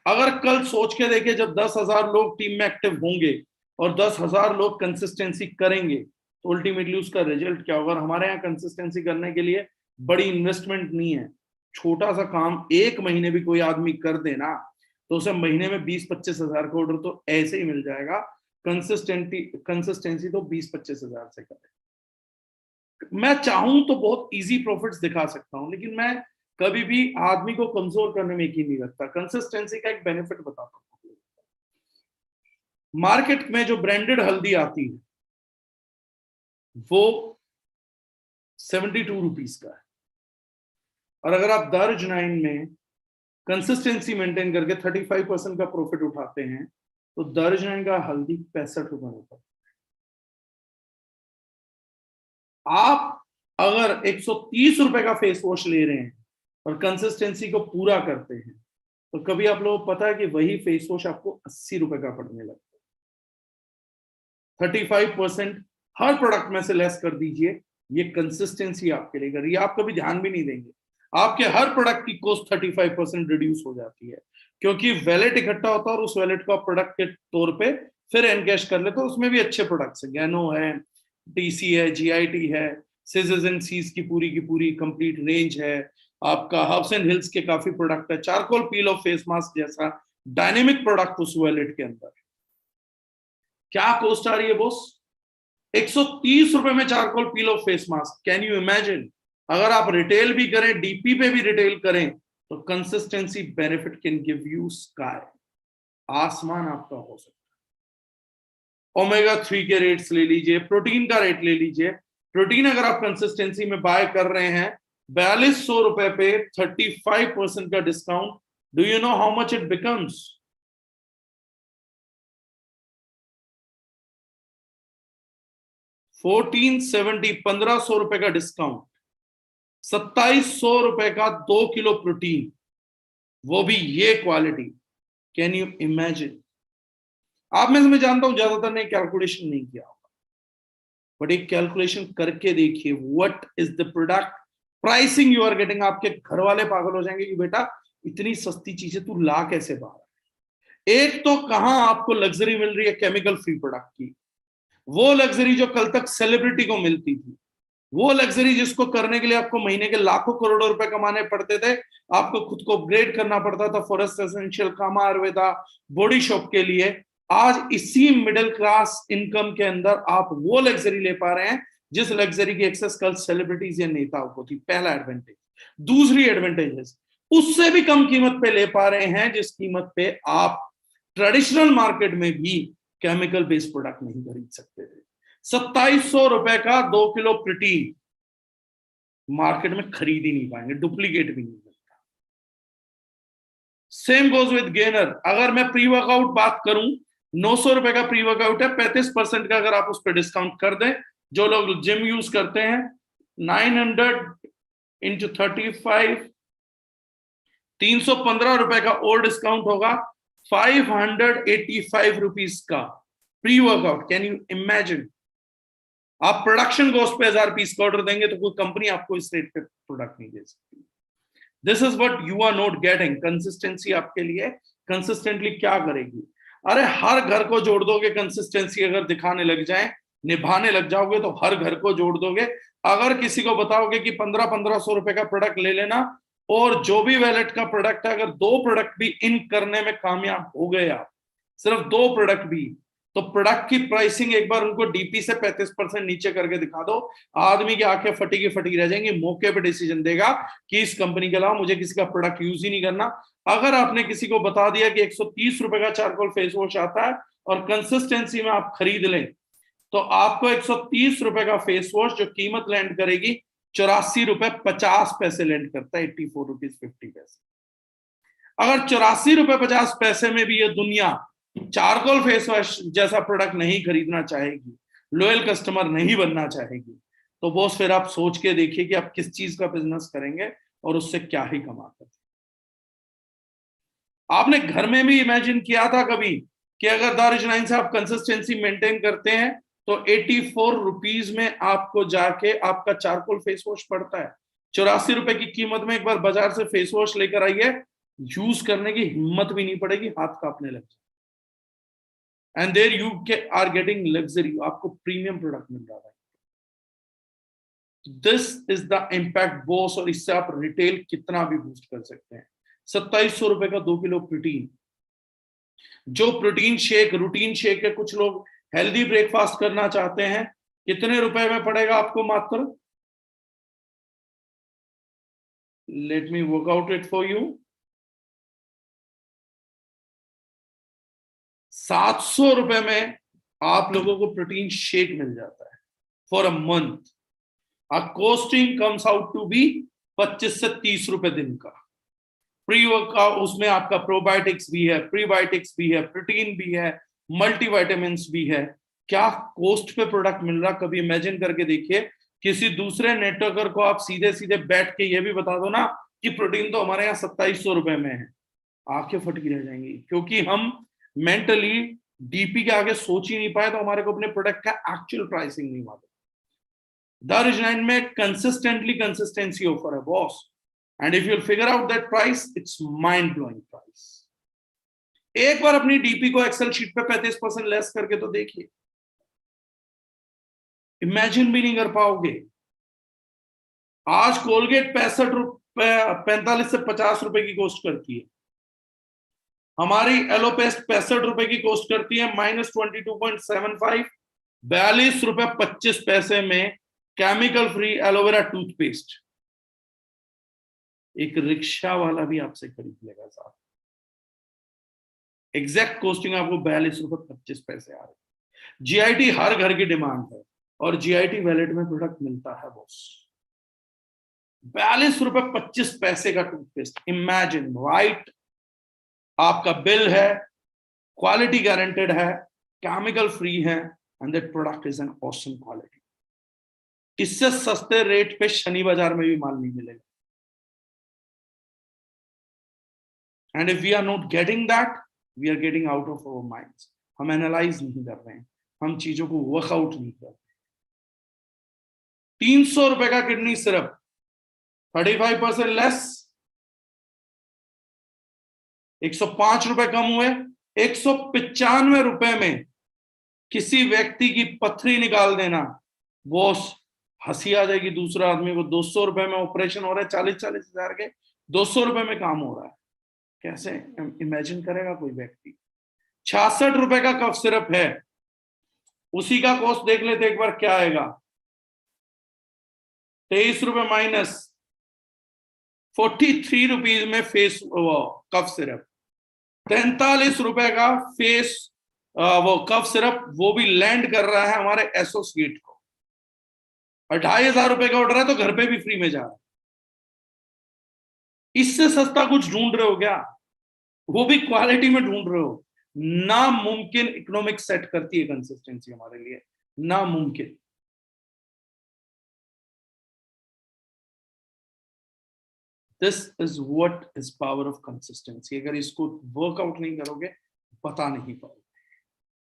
अगर कल सोच के देखे जब 10,000 लोग टीम में एक्टिव होंगे और 10,000 लोग कंसिस्टेंसी करेंगे तो अल्टीमेटली उसका रिजल्ट क्या होगा? हमारे यहाँ कंसिस्टेंसी करने के लिए बड़ी इन्वेस्टमेंट नहीं है, छोटा सा काम 1 महीने भी कोई आदमी कर देना तो उसे महीने में 20-25 हजार का ऑर्डर तो ऐसे ही मिल जाएगा। कंसिस्टेंसी तो 20-25 हजार से करे। मैं चाहूं तो बहुत इजी प्रॉफिट्स दिखा सकता हूं, लेकिन मैं कभी भी आदमी को कमजोर करने में यकीन नहीं रखता। कंसिस्टेंसी का एक बेनिफिट बताता हूं। मार्केट में जो ब्रांडेड हल्दी आती है वो 72 रुपीज का है, और अगर आप दारुल नाइन में कंसिस्टेंसी मेंटेन करके 35% का प्रॉफिट उठाते हैं तो दारुल नाइन का हल्दी 65 रुपए होता है। आप अगर 130 रुपए का फेस वॉश ले रहे हैं और कंसिस्टेंसी को पूरा करते हैं तो कभी आप लोगों को पता है कि वही फेस वॉश आपको 80 रुपए का पड़ने लगता है। 35% हर प्रोडक्ट में से लेस कर दीजिए, ये कंसिस्टेंसी आपके लिए कर रही है। आप कभी ध्यान भी नहीं देंगे, आपके हर प्रोडक्ट की कॉस्ट 35% रिड्यूस हो जाती है, क्योंकि वैलेट इकट्ठा होता है और उस वैलेट को आप प्रोडक्ट के तौर पे फिर एनकैश कर लेते हो। उसमें भी अच्छे प्रोडक्ट्स है, गैनो है, टीसी है, जीआईटी है, सिजेस एंड सीज की पूरी कंप्लीट रेंज है, आपका हब्स एंड हिल्स के काफी प्रोडक्ट है, charcoal peel of face mask जैसा डायनेमिक प्रोडक्ट उस वैलेट के अंदर। क्या कॉस्ट आ रही है बॉस? 130 रुपए में charcoal peel of face mask. Can you imagine? अगर आप रिटेल भी करें, डीपी पे भी रिटेल करें, तो consistency benefit can give you sky, आसमान आपका हो सकता है। ओमेगा 3 के रेट्स ले लीजिए, प्रोटीन का रेट ले लीजिए। प्रोटीन अगर आप कंसिस्टेंसी में बाय कर रहे हैं 4200 रुपए पे 35% का discount, do you know how much it becomes? 1470, 1500 रुपए का डिस्काउंट, 2700 रुपए का 2 किलो प्रोटीन, वो भी ये क्वालिटी। Can you imagine? आप में से मैं जानता हूं ज्यादातर ने कैलकुलेशन नहीं किया होगा, बट एक कैलकुलेशन करके देखिए, what is the product pricing you are getting, आपके घर वाले पागल हो जाएंगे कि बेटा इतनी सस्ती चीजें तू ला कैसे बाहर। एक तो कहां आपको लग्जरी मिल रही है केमिकल फ्री प्रोडक्ट की, वो लग्जरी जो कल तक सेलिब्रिटी को मिलती थी, वो लग्जरी जिसको करने के लिए आपको महीने के लाखों करोड़ों रुपए कमाने पड़ते थे, आपको खुद को अपग्रेड करना पड़ता था फॉरेस्ट एसेंशियल, कामा आयुर्वेदा, बॉडी शॉप के लिए। आज इसी मिडिल क्लास इनकम के अंदर आप वो लग्जरी ले पा रहे हैं जिस लग्जरी की एक्सेस कल सेलिब्रिटीज या नेताओं को थी। पहला एडवांटेज। दूसरी एडवांटेजेस, उससे भी कम कीमत पे ले पा रहे हैं जिस कीमत पे आप ट्रेडिशनल मार्केट में भी केमिकल बेस्ड प्रोडक्ट नहीं खरीद सकते थे। 2700 रुपए का 2 किलो प्रोटीन मार्केट में खरीद ही नहीं पाएंगे, डुप्लीकेट भी नहीं मिलता। Same goes with gainer. अगर मैं प्री वर्कआउट बात करूं, 900 रुपए का प्री वर्कआउट है, 35% का अगर आप उस पर डिस्काउंट कर दें, जो लोग जिम यूज करते हैं, 900 इंटू 35, 315 रुपए का और डिस्काउंट होगा, 585 रुपीज का pre workout. Can you imagine? आप प्रोडक्शन कॉस्ट पे 1000 पीस का ऑर्डर देंगे तो कोई कंपनी आपको इस रेट पे प्रोडक्ट नहीं दे सकती। This is what you are not getting. Consistency आपके लिए कंसिस्टेंटली क्या करेगी? अरे हर घर को जोड़ दोगे, कंसिस्टेंसी अगर दिखाने लग जाए, निभाने लग जाओगे तो हर घर को जोड़ दोगे। अगर किसी को बताओगे कि 1500 रुपए का प्रोडक्ट ले लेना, और जो भी वैलेट का प्रोडक्ट है, अगर 2 प्रोडक्ट भी इन करने में कामयाब हो गए आप, सिर्फ 2 प्रोडक्ट भी, तो प्रोडक्ट की प्राइसिंग एक बार उनको डीपी से 35% नीचे करके दिखा दो, आदमी की आंखें फटी की फटी रह जाएंगी। मौके पे डिसीजन देगा कि इस कंपनी के अलावा मुझे किसी का प्रोडक्ट यूज ही नहीं करना। अगर आपने किसी को बता दिया कि 130 रुपए का चारकोल फेस वॉश आता है और कंसिस्टेंसी में आप खरीद लें, तो आपको 130 रुपए का फेस वॉश जो कीमत लैंड करेगी 84 रुपए 50 पैसे लैंड करता है, 84 रुपीज 50 पैसे। अगर 84 रुपए 50 पैसे में भी ये दुनिया चारकोल फेस वॉश जैसा प्रोडक्ट नहीं खरीदना चाहेगी, लॉयल कस्टमर नहीं बनना चाहेगी, तो बॉस फिर आप सोच के देखिए कि आप किस चीज का बिजनेस करेंगे और उससे क्या ही कमा सकते। आपने घर में भी इमेजिन किया था कभी कि अगर दारुशनाइन से आप कंसिस्टेंसी मेंटेन करते हैं तो 84 रुपीज में आपको जाके आपका चारकोल फेस वॉश पड़ता है। 84 रुपए की कीमत में एक बार बाजार से फेस वॉश लेकर आइए, यूज करने की हिम्मत भी नहीं पड़ेगी, हाथ कांपने लग जाए। And there you are getting luxury, आपको प्रीमियम प्रोडक्ट मिल रहा है। This is the impact boss, और इससे आप रिटेल कितना भी बूस्ट कर सकते हैं। 2700 रुपए का 2 किलो प्रोटीन, जो प्रोटीन शेक रूटीन शेक है, कुछ लोग हेल्दी ब्रेकफास्ट करना चाहते हैं, कितने रुपए में पड़ेगा आपको? मात्र, let me work out it for you, 700 रुपए में आप लोगों को प्रोटीन शेक मिल जाता है for a month. Costing comes out to be 25 से 30 रुपए दिन का। प्री वर्कआउट, उसमें आपका प्रोबायोटिक्स भी है, प्रीबायोटिक्स भी है, प्रोटीन भी है, मल्टीविटामिन्स भी है। क्या कॉस्ट पे प्रोडक्ट मिल रहा? कभी इमेजिन करके देखिए, किसी दूसरे नेटवर्कर को आप सीधे सीधे बैठ के ये भी बता दो ना कि प्रोटीन तो हमारे यहाँ 2700 रुपए में है, आंखें फटकी रह जाएंगी, क्योंकि हम मेंटली डीपी के आगे सोच ही नहीं पाए, तो हमारे को अपने प्रोडक्ट का एक्चुअल प्राइसिंग नहीं मालूम। दारुशनाइन में कंसिस्टेंटली कंसिस्टेंसी ऑफर है boss, and if you'll figure out that price, it's mind blowing price। एक बार अपनी डीपी को एक्सेल शीट पे 35% लेस करके तो देखिए, इमेजिन भी नहीं कर पाओगे। आज कोलगेट 45 से 50 रुपए की कॉस्ट करती है, हमारी एलोपेस्ट 65 रुपए की कॉस्ट करती है, -22.75, 42 रुपए 25 पैसे में केमिकल फ्री एलोवेरा टूथपेस्ट एक रिक्शा वाला भी आपसे खरीद लेगा साहब। एग्जैक्ट कॉस्टिंग आपको 42 रुपए 25 पैसे आ रहे। जीआईटी हर घर की डिमांड है, और जीआईटी वैलेट में प्रोडक्ट मिलता है बॉस। 42 रुपए 25 पैसे का टूथपेस्ट, इमेजिन, राइट? आपका बिल है, क्वालिटी गारंटेड है, केमिकल फ्री है, and that product is an awesome quality. इससे सस्ते रेट पे शनि बाजार में भी माल नहीं मिलेगा। And if we are not getting that, we are getting out of our minds। हम एनालाइज नहीं कर रहे हैं, हम चीजों को वर्कआउट नहीं कर रहे। 300 रुपए का किडनी सिरप, 35% लेस, 105 रुपए कम हुए। 195 रुपए में किसी व्यक्ति की पथरी निकाल देना, वो हंसी आ जाएगी दूसरा आदमी को। 200 रुपए में ऑपरेशन हो रहा है, 40-40 हजार के 200 रुपए में काम हो रहा है। कैसे इमेजिन करेगा कोई व्यक्ति। 66 रुपए का कफ सिरप है, उसी का कॉस्ट देख लेते एक बार क्या आएगा। 23 रुपए माइनस 43 रुपीज में फेस कफ सिरप। 43 रुपए का फेस वो कफ सिरप, वो भी लैंड कर रहा है हमारे एसोसिएट को। और 2500 रुपए का ऑर्डर है तो घर पे भी फ्री में जा रहा है। इससे सस्ता कुछ ढूंढ रहे हो क्या? वो भी क्वालिटी में ढूंढ रहे हो। नामुमकिन इकोनॉमिक सेट करती है कंसिस्टेंसी हमारे लिए, नामुमकिन। This is what is power of consistency. अगर इसको वर्कआउट नहीं करोगे, पता नहीं पाओगे।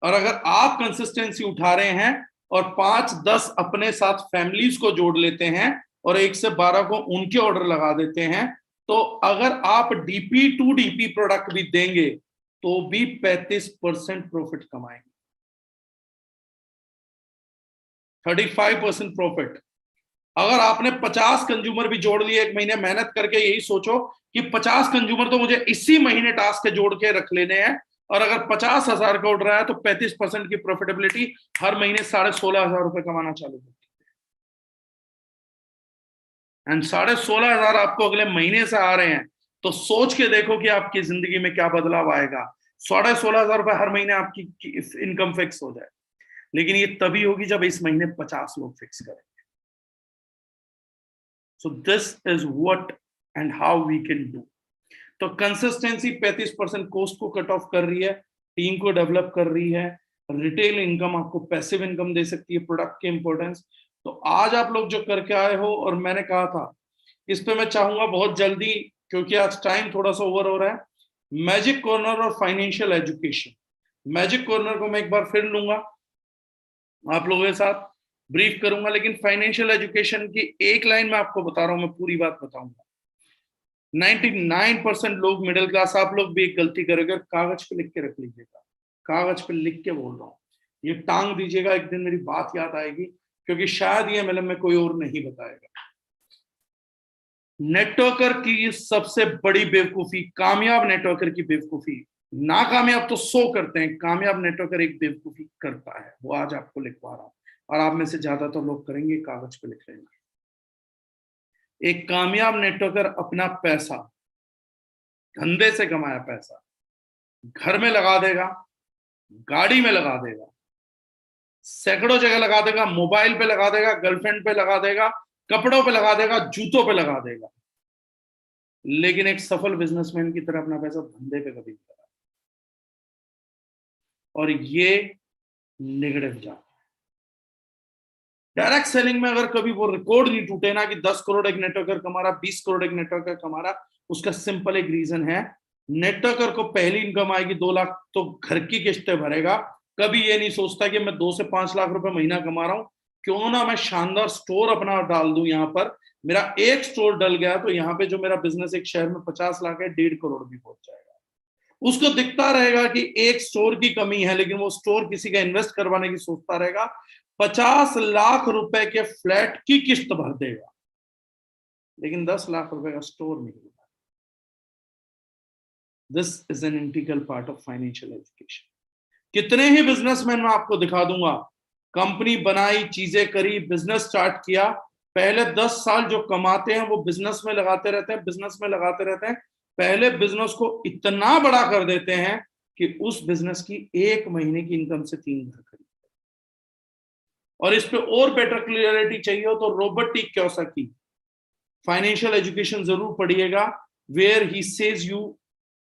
और अगर आप कंसिस्टेंसी उठा रहे हैं और 5-10 अपने साथ फैमिलीज को जोड़ लेते हैं और 1 से 12 को उनके ऑर्डर लगा देते हैं, तो अगर आप डीपी टू डीपी प्रोडक्ट भी देंगे तो भी 35% प्रॉफिट कमाएंगे, 35% प्रॉफिट। अगर आपने 50 कंज्यूमर भी जोड़ लिए एक महीने मेहनत करके, यही सोचो कि 50 कंज्यूमर तो मुझे इसी महीने टास्क के जोड़ के रख लेने हैं, और अगर 50,000 का ऑर्डर आया तो 35% की प्रॉफिटेबिलिटी, हर महीने 16,500 रुपए कमाना चालू करती है। एंड 16,500 आपको अगले महीने से आ रहे हैं, तो सोच के देखो कि आपकी जिंदगी में क्या बदलाव आएगा। 16,500 रुपए हर महीने आपकी इनकम फिक्स हो जाए। लेकिन ये तभी होगी जब इस महीने 50 लोग फिक्स करेंगे। So this is what and how we can do. तो कंसिस्टेंसी 35% कॉस्ट को कट ऑफ कर रही है, टीम को डेवलप कर रही है। रिटेल इनकम आपको पैसिव इनकम दे सकती है, प्रोडक्ट की इंपॉर्टेंस। तो आज आप लोग जो करके आए हो, और मैंने कहा था इस पे मैं चाहूंगा बहुत जल्दी, क्योंकि आज टाइम थोड़ा सा ओवर हो रहा है, मैजिक कॉर्नर और फाइनेंशियल एजुकेशन। मैजिक कॉर्नर को मैं एक बार फिर लूंगा, आप लोगों के साथ ब्रीफ करूंगा, लेकिन फाइनेंशियल एजुकेशन की एक लाइन में आपको बता रहा हूं, मैं पूरी बात बताऊंगा। 99% लोग मिडिल क्लास, आप लोग भी एक गलती करोगे, कागज पे लिख के रख लीजिएगा। कागज पे लिख के बोल रहा हूँ, ये टांग दीजिएगा, एक दिन मेरी बात याद आएगी, क्योंकि शायद ये MLM में कोई और नहीं बताएगा। नेटवर्कर की सबसे बड़ी बेवकूफी, कामयाब नेटवर्कर की बेवकूफी, नाकामयाब तो 100 करते हैं, कामयाब नेटवर्कर एक बेवकूफी करता है, वो आज आपको लिखवा रहा हूं, और आप में से ज्यादातर लोग करेंगे, कागज पे लिख लेंगे। एक कामयाब नेटवर्कर अपना पैसा, धंधे से कमाया पैसा, घर में लगा देगा, गाड़ी में लगा देगा, सैकड़ों जगह लगा देगा, मोबाइल पे लगा देगा, गर्लफ्रेंड पे लगा देगा, कपड़ों पे लगा देगा, जूतों पे लगा देगा। लेकिन एक सफल बिजनेसमैन की तरह अपना पैसा धंधे पे कभी नहीं लगा, और ये नेगेटिव जाता है। डायरेक्ट सेलिंग में अगर कभी वो रिकॉर्ड नहीं टूटे ना कि 10 करोड़ एक नेटवर्कर कमा रहा, 20 करोड़ एक नेटवर्कर कमा रहा, उसका सिंपल एक रीजन है, नेटवर्कर को पहली इनकम आएगी 2 लाख तो घर की किस्तें भरेगा, कभी ये नहीं सोचता कि मैं 2 से 5 लाख रुपए महीना कमा रहा हूं, क्यों ना मैं शानदार स्टोर अपना डाल दूं, यहाँ पर मेरा एक स्टोर डल गया तो यहाँ पे जो मेरा बिजनेस एक शहर में 50 लाख है, 1.5 करोड़ भी पहुंच जाएगा। उसको दिखता रहेगा कि एक स्टोर की कमी है, लेकिन वो स्टोर किसी का इन्वेस्ट करवाने की सोचता रहेगा, 50 लाख रुपए के फ्लैट की किस्त भर देगा, लेकिन 10 लाख रुपए का स्टोर नहीं होगा। This is an integral part of financial education. कितने ही बिजनेसमैन मैं आपको दिखा दूंगा, कंपनी बनाई, चीजें करी, बिजनेस स्टार्ट किया, पहले 10 साल जो कमाते हैं वो बिजनेस में लगाते रहते हैं, बिजनेस में लगाते रहते हैं, पहले बिजनेस को इतना बड़ा कर देते हैं कि उस बिजनेस की 1 महीने की इनकम से 3 घर खरीदते हैं। और इस पे और बेटर क्लियरिटी चाहिए हो तो Robert T Kiyosaki financial education जरूर पढ़िएगा, where he says you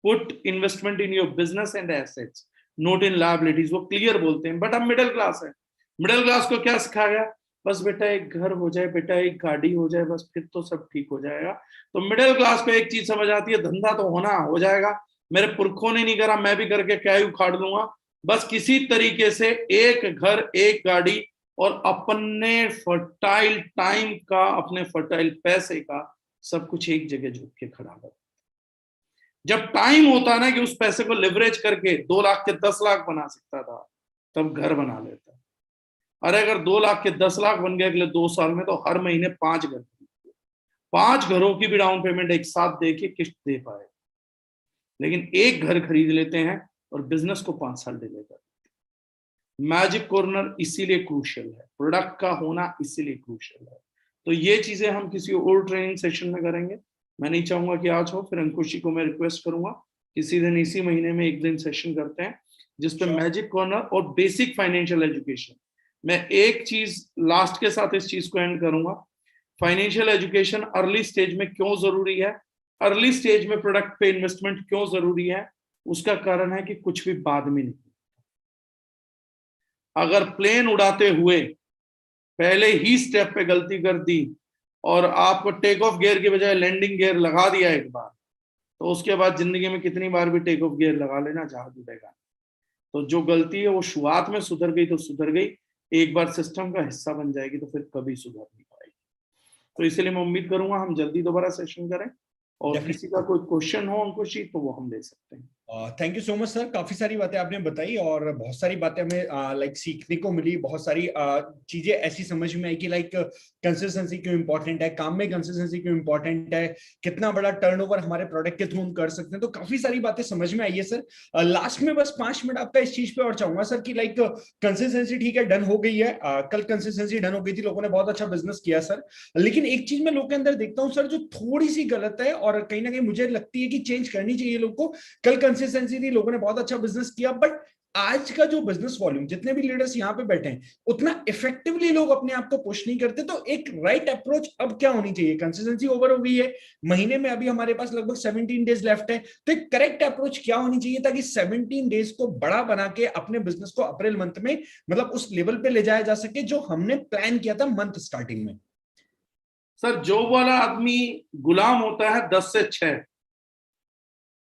put investment in your business and assets not in liabilities. वो क्लियर बोलते हैं, बट हम मिडिल क्लास है, मिडिल क्लास को क्या सिखाया गया, बस बेटा एक घर हो जाए, बेटा एक गाड़ी हो जाए, बस फिर तो सब ठीक हो जाएगा। तो मिडिल क्लास को एक चीज समझ आती है, धंधा तो होना हो जाएगा, मेरे पुरखों ने नहीं करा, मैं भी करके क्या ही उखाड़ लूंगा, बस किसी तरीके से एक घर, एक गाड़ी, और अपने फर्टाइल टाइम का, अपने फर्टाइल पैसे का सब कुछ एक जगह झुक के खड़ा कर। जब टाइम होता है ना कि उस पैसे को लेवरेज करके 2 लाख के 10 लाख बना सकता था, तब घर बना लेता। अरे अगर 2 लाख के 10 लाख बन गए अगले 2 साल में, तो हर महीने 5 घर, 5 घरों की भी डाउन पेमेंट एक साथ दे के किस्त दे पाए। लेकिन एक घर खरीद लेते हैं और बिजनेस को 5 साल डिले कर। मैजिक कॉर्नर इसीलिए क्रूशियल है, प्रोडक्ट का होना इसीलिए क्रूशियल है। तो ये चीजें हम किसी और ट्रेनिंग सेशन में करेंगे। मैं नहीं चाहूंगा कि आज हो, फिर अंकुश जी को मैं रिक्वेस्ट करूंगा किसी दिन इसी महीने में एक दिन सेशन करते हैं जिसपे मैजिक कॉर्नर और बेसिक फाइनेंशियल एजुकेशन। मैं एक चीज लास्ट के साथ इस चीज को एंड करूंगा, फाइनेंशियल एजुकेशन अर्ली स्टेज में क्यों जरूरी है, अर्ली स्टेज में प्रोडक्ट पे इन्वेस्टमेंट क्यों जरूरी है। उसका कारण है कि कुछ भी बाद में नहीं, अगर प्लेन उड़ाते हुए पहले ही स्टेप पे गलती कर दी और आपको टेक ऑफ गियर की बजाय लैंडिंग गियर लगा दिया एक बार, तो उसके बाद जिंदगी में कितनी बार भी टेक ऑफ गियर लगा लेना, जहाज उड़ेगा। तो जो गलती है वो शुरुआत में सुधर गई तो सुधर गई, एक बार सिस्टम का हिस्सा बन जाएगी तो फिर कभी सुधर नहीं पाएगी। तो इसलिए मैं उम्मीद करूंगा हम जल्दी दोबारा सेशन करें, और किसी का कोई क्वेश्चन हो उनको शीट तो वो हम ले सकते हैं। Thank you so much sir, काफी सारी बातें आपने बताई और बहुत सारी बातें हमें लाइक सीखने को मिली। बहुत सारी चीजें ऐसी समझ में आई कि लाइक कंसिस्टेंसी क्यों इंपॉर्टेंट है, काम में कंसिस्टेंसी क्यों इंपॉर्टेंट है, कितना बड़ा टर्नओवर हमारे प्रोडक्ट के थ्रू हम कर सकते हैं। तो काफी सारी बातें समझ में आई है सर। लास्ट में बस 5 मिनट आपका इस चीज पे और चाहूंगा सर कि लाइक कंसिस्टेंसी ठीक है डन हो गई है, कल कंसिस्टेंसी डन हो गई थी, लोगों ने बहुत अच्छा बिजनेस किया सर। लेकिन एक चीज मैं लोग के अंदर देखता हूँ सर जो थोड़ी सी गलत है और कहीं ना कहीं मुझे लगती है कि चेंज करनी चाहिए लोग को। कल कंसिस्टेंसी थी, लोगों ने बहुत अच्छा बिजनेस किया, बट आज का जो बिजनेस वॉल्यूम, जितने भी लीडर्स यहाँ पे बैठे हैं, उतना इफेक्टिवली लोग अपने आप को पुश नहीं करते। तो एक राइट अप्रोच अब क्या होनी चाहिए? कंसिस्टेंसी ओवर हो गई है, महीने में अभी हमारे पास लगभग 17 डेज लेफ्ट है, तो एक करेक्ट अप्रोच क्या होनी चाहिए ताकि 17 डेज को बड़ा बना के अपने बिजनेस को अप्रैल मंथ में मतलब उस लेवल पे ले जाया जा सके जो हमने प्लान किया था मंथ स्टार्टिंग में। सर जॉब वाला आदमी गुलाम होता है 10 से 6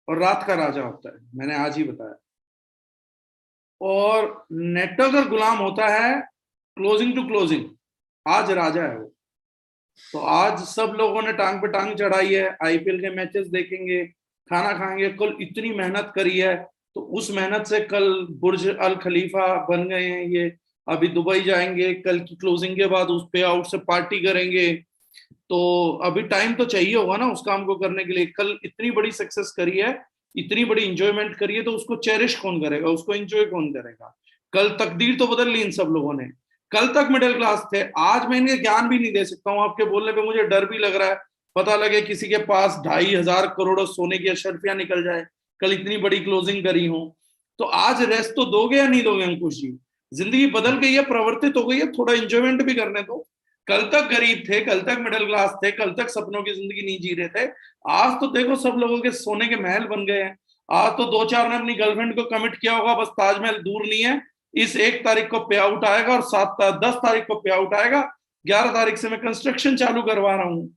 और रात का राजा होता है, मैंने आज ही बताया। और नेटवर्कर गुलाम होता है क्लोजिंग टू क्लोजिंग, आज राजा है वो। तो आज सब लोगों ने टांग पे टांग चढ़ाई है, आईपीएल के मैचेस देखेंगे, खाना खाएंगे, कल इतनी मेहनत करी है, तो उस मेहनत से कल बुर्ज अल खलीफा बन गए हैं ये, अभी दुबई जाएंगे, कल की क्लोजिंग के बाद उस पे आउट से पार्टी करेंगे। तो अभी टाइम तो चाहिए होगा ना उस काम को करने के लिए। कल इतनी बड़ी सक्सेस करी है, इतनी बड़ी इंजॉयमेंट करी है, तो उसको चेरिश कौन करेगा, उसको एंजॉय कौन करेगा। कल तकदीर तो बदल ली इन सब लोगों ने। कल तक मिडिल क्लास थे, आज मैं इन्हें ज्ञान भी नहीं दे सकता हूँ। आपके बोलने पे मुझे डर भी लग रहा है, पता लगे किसी के पास 2,500 करोड़ सोने की अशर्फियां निकल जाए, कल इतनी बड़ी क्लोजिंग करी हो। तो आज रेस्ट तो दोगे या नहीं दोगे अंकुश जी? जिंदगी बदल गई है, प्रवर्तित हो गई है, थोड़ा इंजॉयमेंट भी करने दो। कल तक गरीब थे, कल तक मिडिल क्लास थे, कल तक सपनों की जिंदगी नहीं जी रहे थे, आज तो देखो सब लोगों के सोने के महल बन गए हैं। आज तो 2-4 ने अपनी गर्लफ्रेंड को कमिट किया होगा, बस ताजमहल दूर नहीं है, इस 1 तारीख को पे आउट आएगा और 10 तारीख को पे आउट आएगा, 11 तारीख से मैं कंस्ट्रक्शन चालू करवा रहा हूं।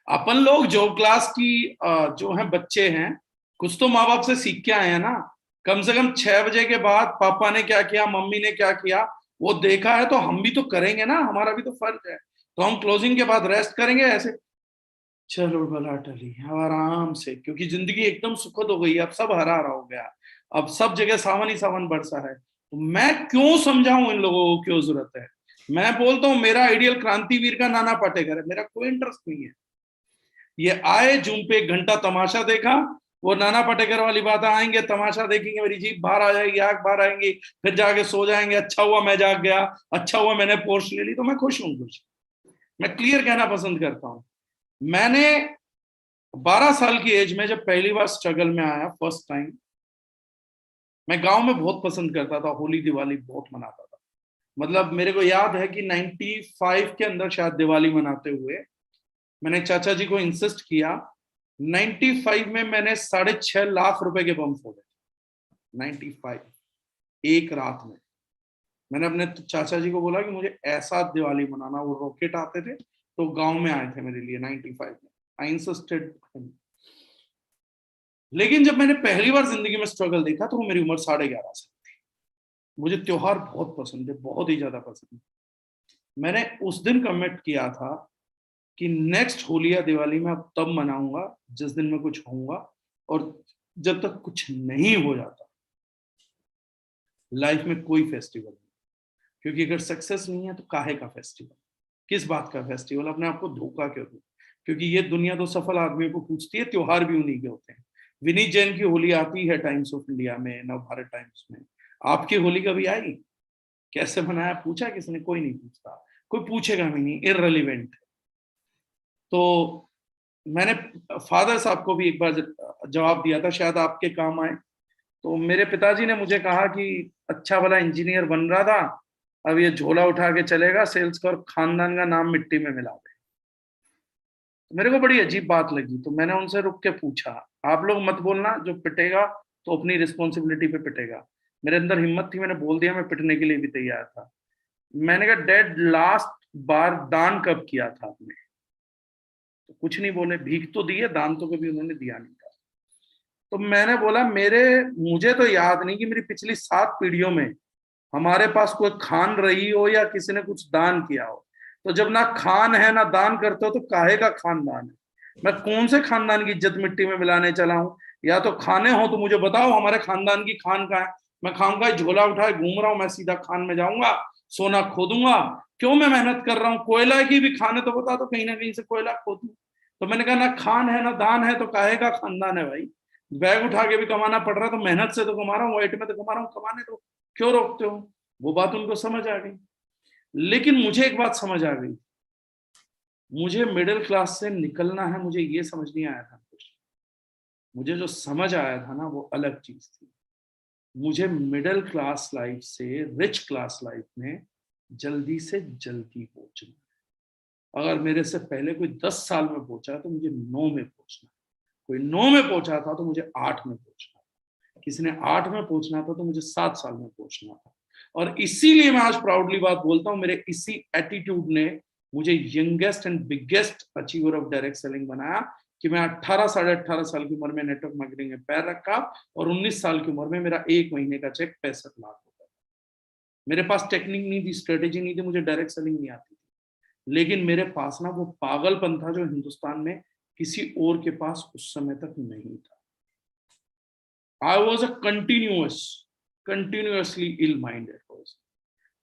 अपन लोग जॉब क्लास की जो है बच्चे हैं, कुछ तो माँ बाप से सीख के आए हैं ना। कम से कम 6 बजे के बाद पापा ने क्या किया, मम्मी ने क्या किया, वो देखा है, तो हम भी तो करेंगे ना, हमारा भी तो फर्ज है। तो हम क्लोजिंग के बाद रेस्ट करेंगे ऐसे, चलो भला टली आराम से, क्योंकि जिंदगी एकदम सुखद हो गई, अब सब हरा हरा हो गया, अब सब जगह सावन ही सावन बरसा है। तो मैं क्यों समझाऊं इन लोगों को क्यों जरूरत है। मैं बोलता हूँ मेरा आइडियल क्रांतिवीर का नाना पाटेकर है, मेरा कोई इंटरेस्ट नहीं है। ये आए जूम पे 1 घंटा तमाशा देखा, वो नाना पाटेकर वाली बात, आएंगे तमाशा देखेंगे, मेरी जीभ बाहर आ जाएगी, आंख बाहर आएंगी, फिर जाके सो जाएंगे, अच्छा हुआ मैं जाग गया, अच्छा हुआ मैंने पोर्श ले ली, तो मैं खुश हूं। कुछ मैं क्लियर कहना पसंद करता हूं। मैंने 12 साल की एज में जब पहली बार स्ट्रगल में आया, फर्स्ट टाइम, मैं गांव में बहुत पसंद करता था, होली दिवाली बहुत मनाता था। मतलब मेरे को याद है कि 95 के अंदर शायद दिवाली मनाते हुए मैंने चाचा जी को इंसिस्ट किया। 95 में मैंने 6.5 लाख रुपए के बम फोड़े, 95 एक रात में। मैंने अपने चाचा जी को बोला कि मुझे ऐसा दिवाली मनाना, वो रॉकेट आते थे तो गांव में आए थे मेरे लिए 95 में, आई इंसिस्टेड। लेकिन जब मैंने पहली बार जिंदगी में स्ट्रगल देखा तो मेरी उम्र 11.5 साल थी। मुझे त्योहार बहुत पसंद है, बहुत ही ज्यादा पसंद है। मैंने उस दिन कमिट किया था कि नेक्स्ट होली या दिवाली में अब तब मनाऊंगा जिस दिन मैं कुछ होऊंगा, और जब तक कुछ नहीं हो जाता लाइफ में कोई फेस्टिवल नहीं। क्योंकि अगर सक्सेस नहीं है तो काहे का फेस्टिवल, किस बात का फेस्टिवल, अपने आप को धोखा क्यों दूं? क्योंकि ये दुनिया तो सफल आदमियों को पूछती है, त्योहार भी उन्हीं के होते हैं। विनीत जैन की होली आती है टाइम्स ऑफ इंडिया में, नवभारत टाइम्स में। आपकी होली कभी आई? कैसे मनाया पूछा किसने? कोई नहीं पूछता, कोई पूछेगा भी नहीं, इररिलेवेंट। तो मैंने फादर साहब को भी एक बार जवाब दिया था, शायद आपके काम आए। तो मेरे पिताजी ने मुझे कहा कि अच्छा भला इंजीनियर बन रहा था, अब ये झोला उठा के चलेगा सेल्स का और खानदान का नाम मिट्टी में मिला दे। तो मेरे को बड़ी अजीब बात लगी, तो मैंने उनसे रुक के पूछा, आप लोग मत बोलना, जो पिटेगा तो अपनी रिस्पॉन्सिबिलिटी पे पिटेगा। मेरे अंदर हिम्मत थी, मैंने बोल दिया, मैं पिटने के लिए भी तैयार था। मैंने कहा डैड लास्ट बार दान कब किया था आपने? तो कुछ नहीं बोले, भीख तो दी है, दान तो कभी उन्होंने दिया नहीं था। तो मैंने बोला मुझे तो याद नहीं कि मेरी पिछली 7 पीढ़ियों में हमारे पास कोई खान रही हो या किसी ने कुछ दान किया हो। तो जब ना खान है ना दान करते हो तो काहे का खानदान है? मैं कौन से खानदान की इज्जत मिट्टी में मिलाने चला हूं? या तो खाने हो तो मुझे बताओ हमारे खानदान की खान कहाँ है। मैं खाऊंगा झोला उठाए घूम रहा हूं, मैं सीधा खान में जाऊंगा, सोना खोदूंगा। क्यों मैं मेहनत कर रहा हूँ? कोयला की भी खान है तो बता दो, कहीं ना कहीं से कोयला खोदूं। तो मैंने कहा ना खान है ना दान है तो काहे का खानदान है भाई? बैग उठा के भी कमाना पड़ रहा है तो मेहनत से तो कमा रहा हूँ, वेट में तो कमा रहा हूँ, कमाने तो क्यों रोकते हो? वो बात उनको समझ आ गई। लेकिन मुझे एक बात समझ आ गई, मुझे मिडिल क्लास से निकलना है, मुझे ये समझ नहीं आया था कुछ। मुझे जो समझ आया था ना वो अलग चीज थी। मुझे मिडिल क्लास लाइफ से रिच क्लास लाइफ में जल्दी से जल्दी पहुंचना है। अगर मेरे से पहले कोई 10 साल में पहुंचा तो मुझे 9 में पहुंचना है। कोई 9 में पहुंचा था तो मुझे 8 में पहुंचना था। किसी ने 8 में पहुंचना था तो मुझे 7 साल में पहुंचना था। और इसीलिए मैं आज प्राउडली बात बोलता हूं, मेरे इसी एटीट्यूड ने मुझे youngest and biggest achiever of direct selling बनाया कि मैं 18 साढ़े 18 साल की उम्र में नेटवर्क मार्केटिंग में पैर रखा और 19 साल की उम्र में मेरा 1 महीने का चेक 65 लाख हो गया। मेरे पास टेक्निक नहीं थी, स्ट्रेटेजी नहीं थी, मुझे डायरेक्ट सेलिंग नहीं आती थी, लेकिन मेरे पास ना वो पागलपन था जो हिंदुस्तान में किसी और के पास उस समय तक नहीं था। I was a continuously ill-minded person.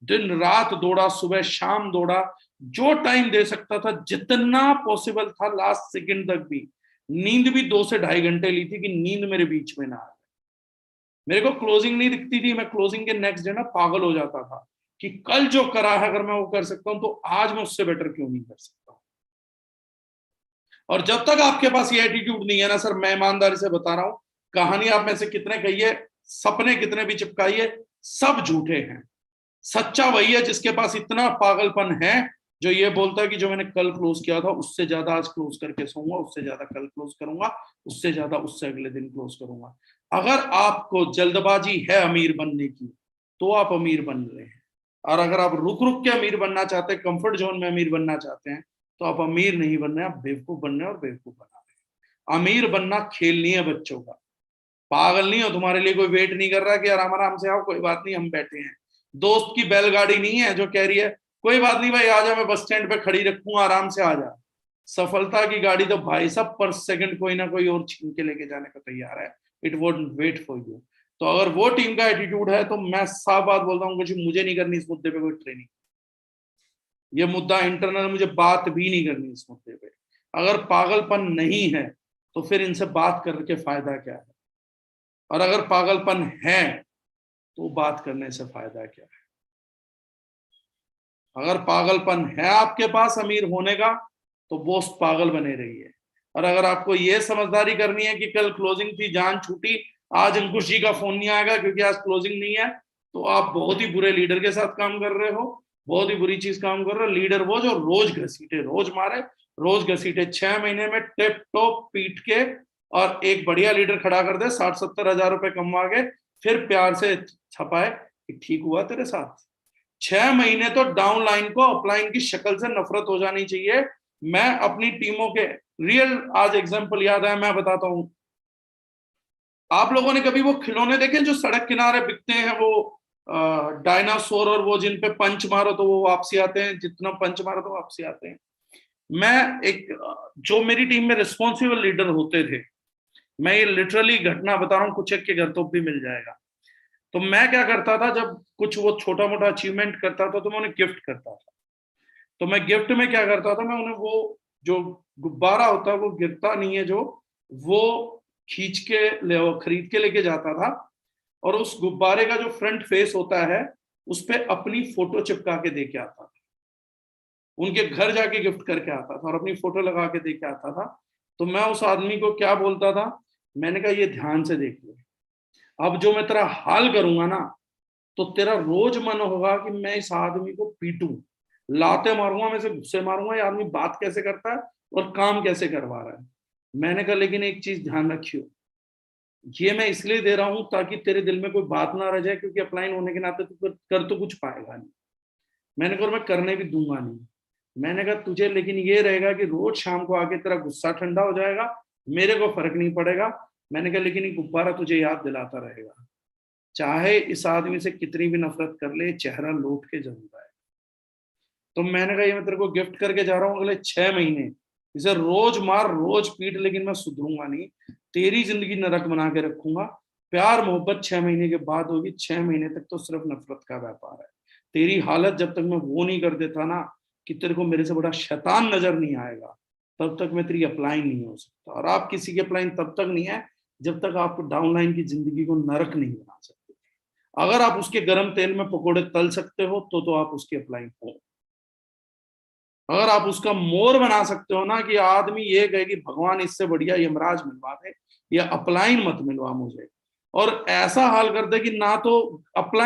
दिन रात दौड़ा, सुबह शाम दौड़ा, जो टाइम दे सकता था, जितना पॉसिबल था, लास्ट सेकंड तक भी। नींद भी 2 से 2.5 घंटे ली थी कि नींद मेरे बीच में ना आ जाए। मेरे को क्लोजिंग नहीं दिखती थी, मैं क्लोजिंग के नेक्स्ट डे ना पागल हो जाता था कि कल जो करा है अगर मैं वो कर सकता हूं तो आज मैं उससे बेटर क्यों नहीं कर सकता। और जब तक आपके पास ये एटीट्यूड नहीं है ना सर, मैं ईमानदारी से बता रहा हूं, कहानी आप में से कितने कहिए, सपने कितने भी चिपकाइए, सब झूठे हैं। सच्चा वही है जिसके पास इतना पागलपन है जो ये बोलता है कि जो मैंने कल क्लोज किया था उससे ज्यादा आज क्लोज करके सोऊंगा, उससे ज्यादा कल क्लोज करूंगा, उससे ज्यादा उससे अगले दिन क्लोज करूंगा। अगर आपको जल्दबाजी है अमीर बनने की तो आप अमीर बन रहे हैं, और अगर आप रुक रुक के अमीर बनना चाहते हैं, कंफर्ट जोन में अमीर बनना चाहते हैं, तो आप अमीर नहीं बन रहे, आप बेवकूफ बन रहे हैं और बेवकूफ बना रहे हैं। अमीर बनना खेल नहीं है बच्चों का, पागल नहीं हो, तुम्हारे लिए कोई वेट नहीं कर रहा कि आराम आराम से आओ, कोई बात नहीं हम बैठे हैं। दोस्त की बैलगाड़ी नहीं है जो कह रही है कोई बात नहीं भाई आ जा, मैं बस स्टैंड पे खड़ी रखूंगा, आराम से आ जा। सफलता की गाड़ी तो भाई साहब पर सेकंड कोई ना कोई और छीन के लेके जाने को तैयार है। It won't wait for you. तो अगर वो टीम का एटीट्यूड है तो मैं साफ बात बोलता हूँ, कुछ मुझे नहीं करनी इस मुद्दे पे कोई ट्रेनिंग। ये मुद्दा इंटरनल, मुझे बात भी नहीं करनी इस मुद्दे पे। अगर पागलपन नहीं है तो फिर इनसे बात करके फायदा क्या है, और अगर पागलपन है तो बात करने से फायदा क्या है। अगर पागलपन है आपके पास अमीर होने का तो दोस्त पागल बने रहिए। और अगर आपको ये समझदारी करनी है कि कल क्लोजिंग थी, जान छूटी, आज अंकुश जी का फोन नहीं आएगा क्योंकि आज क्लोजिंग नहीं है, तो आप बहुत ही बुरे लीडर के साथ काम कर रहे हो, बहुत ही बुरी चीज काम कर रहे हो। लीडर वो जो रोज घसीटे, रोज मारे, रोज घसीटे, 6 महीने में टिप टॉप पीट के और एक बढ़िया लीडर खड़ा कर दे, 60-70 हजार रुपए कमा के फिर प्यार से छपाए कि ठीक हुआ तेरे साथ। 6 महीने तो डाउन लाइन को अपलाइन की शक्ल से नफरत हो जानी चाहिए। मैं अपनी टीमों के रियल आज एग्जांपल याद है, मैं बताता हूं। आप लोगों ने कभी वो खिलौने देखे जो सड़क किनारे बिकते हैं, वो डायनासोर, और वो जिन पे पंच मारो तो वो वापसी आते हैं, जितना पंच मारो तो वापसी आते हैं। मैं एक, जो मेरी टीम में रिस्पॉन्सिबल लीडर होते थे, मैं ये लिटरली घटना बता रहा हूँ, कुछ एक के घर तो भी मिल जाएगा। तो मैं क्या करता था, जब कुछ वो छोटा मोटा अचीवमेंट करता था तो मैं उन्हें गिफ्ट करता था। तो मैं गिफ्ट में क्या करता था, मैं उन्हें वो जो गुब्बारा होता है वो गिरता नहीं है, जो वो खींच के खरीद के लेके जाता था, और उस गुब्बारे का जो फ्रंट फेस होता है उस पे अपनी फोटो चिपका के दे के आता था। उनके घर जाके गिफ्ट करके आता था और अपनी फोटो लगा के दे के आता था। तो मैं उस आदमी को क्या बोलता था, मैंने कहा ये ध्यान से देख ले, अब जो मैं तेरा हाल करूंगा ना, तो तेरा रोज मन होगा कि मैं इस आदमी को पीटूं, लाते मारूंगा, मैं से गुस्से मारूंगा, ये आदमी बात कैसे करता है और काम कैसे करवा रहा है। मैंने कहा लेकिन एक चीज ध्यान रखियो, ये मैं इसलिए दे रहा हूं ताकि तेरे दिल में कोई बात ना रह जाए, क्योंकि अपलाइन होने के नाते तू कर तो कुछ पाएगा नहीं। मैंने कहा मैं करने भी दूंगा नहीं। मैंने कहा तुझे लेकिन ये रहेगा कि रोज शाम को आके तेरा गुस्सा ठंडा हो जाएगा, मेरे को फर्क नहीं पड़ेगा। मैंने कहा लेकिन ये गुब्बारा तुझे याद दिलाता रहेगा, चाहे इस आदमी से कितनी भी नफरत कर ले, चेहरा लौट के जरूर आए। तो मैंने कहा ये मैं तेरे को गिफ्ट करके जा रहा हूँ अगले 6 महीने, इसे रोज मार रोज पीट, लेकिन मैं सुधरूंगा नहीं, तेरी जिंदगी नरक बना के रखूंगा। प्यार मोहब्बत 6 महीने के बाद होगी, 6 महीने तक तो सिर्फ नफरत का व्यापार है। तेरी हालत जब तक मैं वो नहीं कर देता ना कि तेरे को मेरे से बड़ा शैतान नजर नहीं आएगा, तब तक मैं तेरी अपलाइन नहीं हो सकता। और आप किसी की अपलाइन तब तक नहीं है जब तक आप डाउनलाइन की जिंदगी को नरक नहीं बना सकते। अगर आप उसके गर्म तेल में पकोड़े तल सकते हो तो आप उसकी अपलाइन हो। अगर आप उसका मोर बना सकते हो ना, कि आदमी ये कहे कि भगवान इससे बढ़िया यमराज मिलवा दे, या अपलाइन मत मिलवा मुझे, और ऐसा हाल कर दे कि ना तो अपलाइन